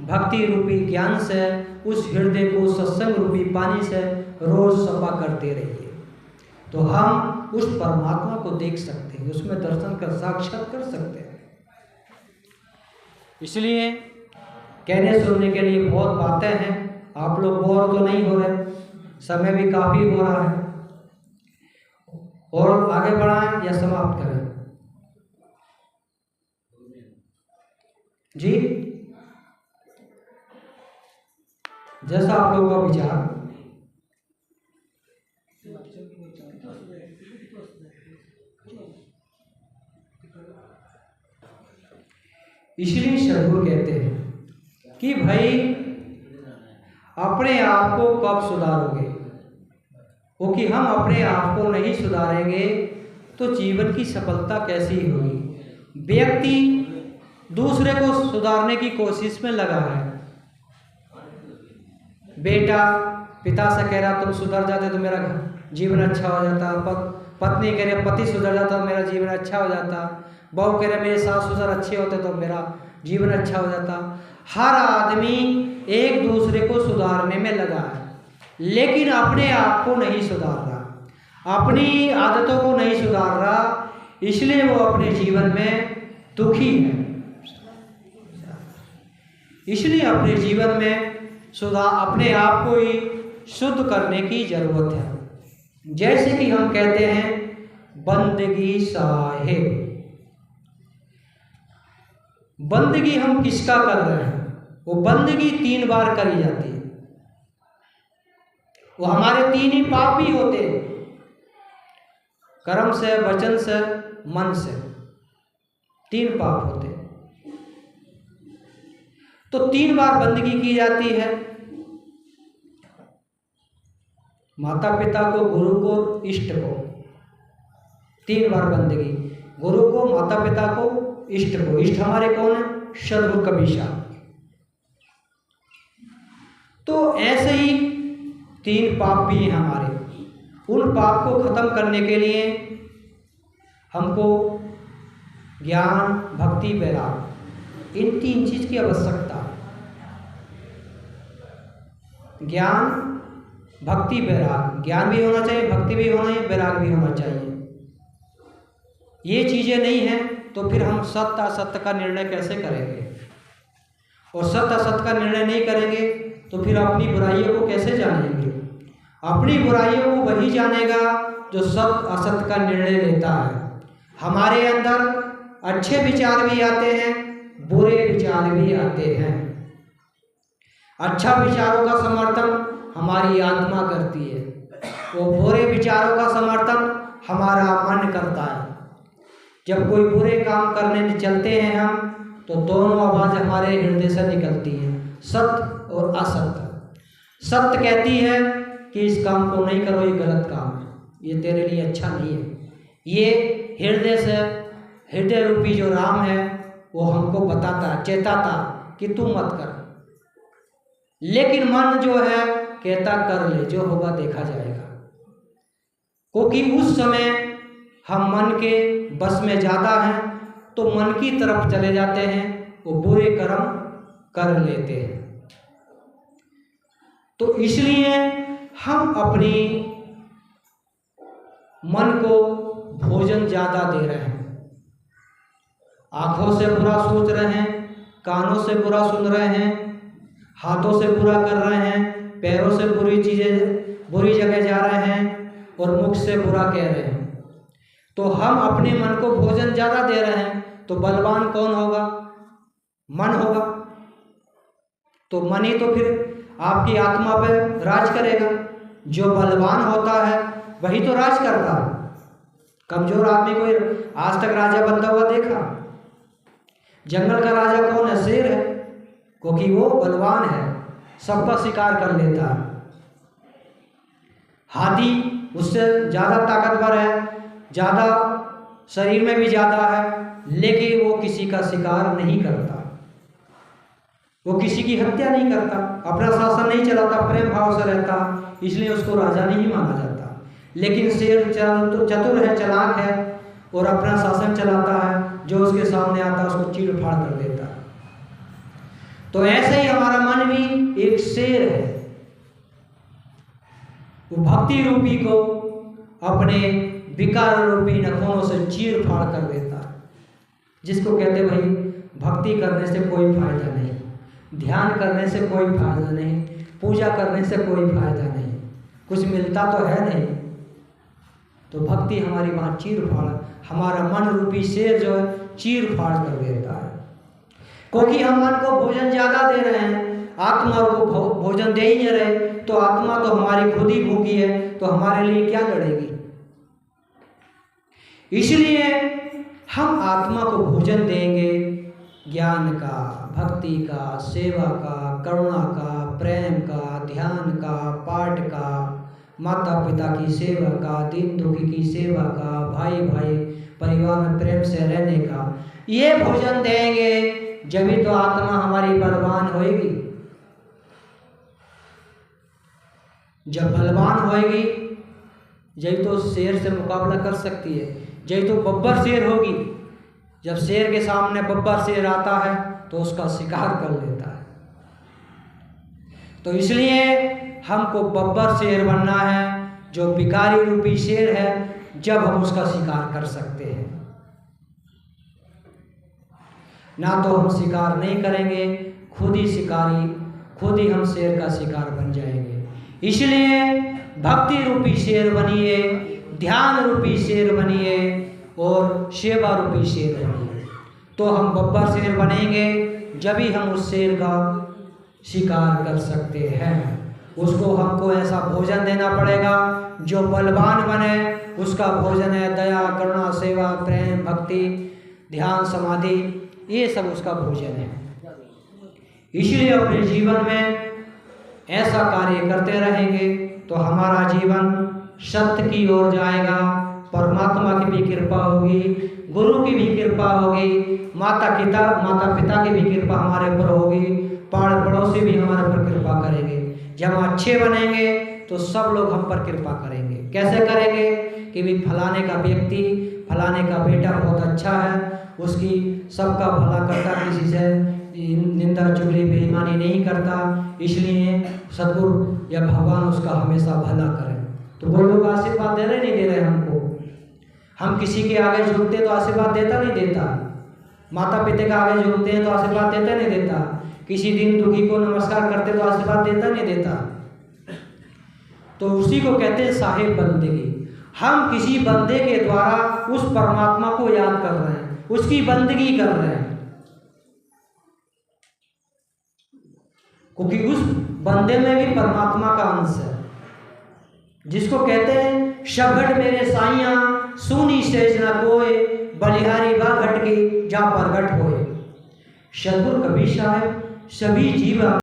भक्ति रूपी ज्ञान से उस हृदय को सत्संग रूपी पानी से रोज सफा करते रहिए, तो हम उस परमात्मा को देख सकते हैं, उसमें दर्शन कर साक्षात कर सकते हैं। इसलिए कहने सुनने के लिए बहुत बातें हैं, आप लोग बोर तो नहीं हो रहे, समय भी काफ़ी हो रहा है, और आगे बढ़ाएं या समाप्त करें जी, जैसा आप लोगों का विचार। इसलिए सदगुरु कहते हैं कि भाई अपने आप को कब सुधारोगे, वो कि हम अपने आप को नहीं सुधारेंगे तो जीवन की सफलता कैसी होगी। व्यक्ति दूसरे को सुधारने की कोशिश में लगा है। बेटा पिता से कह रहा तुम सुधर जाते तो मेरा जीवन अच्छा हो जाता, पत्नी कह रही पति सुधर जाता तो मेरा जीवन अच्छा हो जाता, बहू कह रहे मेरे सास ससुर अच्छे होते तो मेरा जीवन अच्छा हो जाता। हर आदमी एक दूसरे को सुधारने में लगा है, लेकिन अपने आप को नहीं सुधार रहा, अपनी आदतों को नहीं सुधार रहा, इसलिए वो अपने जीवन में दुखी है। इसलिए अपने जीवन में अपने आप को ही शुद्ध करने की जरूरत है। जैसे कि हम कहते हैं बंदगी साहिब, बंदगी हम किसका कर रहे हैं, वो बंदगी 3 बार करी जाती है। वो हमारे 3 ही पाप भी होते हैं, कर्म से, वचन से, मन से 3 पाप होते हैं। तो 3 बार बंदगी की जाती है, माता पिता को, गुरु को, इष्ट को। 3 बार बंदगी, गुरु को, माता पिता को, इष्ट को। इष्ट हमारे कौन है? सद्गुरु कबीर साहब। तो ऐसे ही 3 पाप भी हैं हमारे। उन पाप को खत्म करने के लिए हमको ज्ञान, भक्ति, वैराग, इन 3 चीज की आवश्यकता है। ज्ञान, भक्ति, वैराग। ज्ञान भी होना चाहिए, भक्ति भी होना चाहिए, वैराग भी होना चाहिए। ये चीजें नहीं हैं तो फिर हम सत्य असत्य का निर्णय कैसे करेंगे, और सत्य असत्य का निर्णय नहीं करेंगे तो फिर अपनी बुराइयों को कैसे जानेंगे। अपनी बुराइयों को वही जानेगा जो सत्य असत्य का निर्णय लेता है। हमारे अंदर अच्छे विचार भी आते हैं, बुरे विचार भी आते हैं। अच्छा विचारों का समर्थन हमारी आत्मा करती है, वो बुरे विचारों का समर्थन हमारा मन करता है। जब कोई बुरे काम करने चलते हैं हम, तो दोनों आवाज़ हमारे हृदय से निकलती हैं, सत्य और असत्य। सत्य कहती है कि इस काम को नहीं करो, ये गलत काम है, ये तेरे लिए अच्छा नहीं है। ये हृदय से, हृदय रूपी जो राम है वो हमको बताता, चेताता कि तू मत कर। लेकिन मन जो है कहता कर ले, जो होगा देखा जाएगा। क्योंकि उस समय हम मन के बस में ज़्यादा हैं, तो मन की तरफ चले जाते हैं, वो बुरे कर्म कर लेते हैं। तो इसलिए हम अपनी मन को भोजन ज़्यादा दे रहे हैं। आँखों से बुरा सोच रहे हैं, कानों से बुरा सुन रहे हैं, हाथों से बुरा कर रहे हैं, पैरों से बुरी चीज़ें, बुरी जगह जा रहे हैं और मुख से बुरा कह रहे हैं। तो हम अपने मन को भोजन ज़्यादा दे रहे हैं, तो बलवान कौन होगा? मन होगा। तो मन ही तो फिर आपकी आत्मा पर राज करेगा। जो बलवान होता है वही तो राज करता है। कमजोर आदमी कोई आज तक राजा बनता हुआ देखा? जंगल का राजा कौन है? शेर है, क्योंकि वो बलवान है, सबका शिकार कर लेता है। हाथी उससे ज़्यादा ताकतवर है, ज़्यादा शरीर में भी ज़्यादा है, लेकिन वो किसी का शिकार नहीं करता, वो किसी की हत्या नहीं करता, अपना शासन नहीं चलाता, प्रेम भाव से रहता, इसलिए उसको राजा नहीं माना जाता। लेकिन शेर चतुर है, चालाक है और अपना शासन चलाता है, जो उसके सामने आता है उसको चीर फाड़ कर देता है। तो ऐसे ही हमारा मन भी एक शेर है, वो भक्ति रूपी को अपने विकार रूपी नखों से चीर फाड़ कर देता है। जिसको कहते भाई भक्ति करने से कोई फायदा नहीं, ध्यान करने से कोई फायदा नहीं, पूजा करने से कोई फायदा नहीं, कुछ मिलता तो है नहीं। तो भक्ति हमारी वहाँ चीर फाड़, हमारा मन रूपी शेर जो है चीर फाड़ कर देता है। क्योंकि हम मन को भोजन ज़्यादा दे रहे हैं, आत्मा को भोजन दे ही नहीं रहे, तो आत्मा तो हमारी खुद ही भूखी है, तो हमारे लिए क्या लड़ेगी? इसलिए हम आत्मा को भोजन देंगे ज्ञान का, भक्ति का, सेवा का, करुणा का, प्रेम का, ध्यान का, पाठ का, माता पिता की सेवा का, दीन दुखी की सेवा का, भाई भाई परिवार में प्रेम से रहने का, ये भोजन देंगे, जब तो आत्मा हमारी बलवान होएगी। जब बलवान होएगी जब तो शेर से मुकाबला कर सकती है, जब तो बब्बर शेर होगी। जब शेर के सामने बब्बर शेर आता है तो उसका शिकार कर लेता है। तो इसलिए हमको बब्बर शेर बनना है, जो विकारी रूपी शेर है, जब हम उसका शिकार कर सकते हैं। ना तो हम शिकार नहीं करेंगे, खुद ही शिकारी, खुद ही हम शेर का शिकार बन जाएंगे। इसलिए भक्ति रूपी शेर बनिए, ध्यान रूपी शेर बनिए और सेवा रूपी शेर बनिए। तो हम बब्बर शेर बनेंगे, जब ही हम उस शेर का शिकार कर सकते हैं। उसको हमको ऐसा भोजन देना पड़ेगा जो बलवान बने। उसका भोजन है दया, करुणा, सेवा, प्रेम, भक्ति, ध्यान, समाधि, ये सब उसका भोजन है। इसलिए अपने जीवन में ऐसा कार्य करते रहेंगे तो हमारा जीवन सत्य की ओर जाएगा। परमात्मा की भी कृपा होगी, गुरु की भी कृपा होगी, माता पिता की भी कृपा हमारे ऊपर होगी, पाड़ पड़ोसी भी हमारे ऊपर कृपा करेंगे। जब हम अच्छे बनेंगे तो सब लोग हम पर कृपा करेंगे। कैसे करेंगे? कि भी फलाने का व्यक्ति, फलाने का बेटा बहुत अच्छा है, उसकी सबका भला करता, किसी से निंदा चुगली बेईमानी नहीं करता, इसलिए सद्गुरु या भगवान उसका हमेशा भला करें। तो वो लोग आशीर्वाद दे रहे नहीं दे रहे हमको। हम किसी के आगे झुकते तो आशीर्वाद देता नहीं देता, माता पिता के आगे झुकते हैं तो आशीर्वाद देता नहीं देता, किसी दिन दुखी को नमस्कार करते तो आशीर्वाद देता नहीं देता। तो उसी को कहते हैं साहिब बंदगी। हम किसी बंदे के द्वारा उस परमात्मा को याद कर रहे हैं, उसकी बंदगी कर रहे हैं, क्योंकि उस बंदे में भी परमात्मा का अंश है। जिसको कहते हैं शबड़ मेरे साइयां सुनी सेज न कोय, बलिहारी बा घट के जा प्रगट होए। सतगुरु कबीर साहब सभी जीव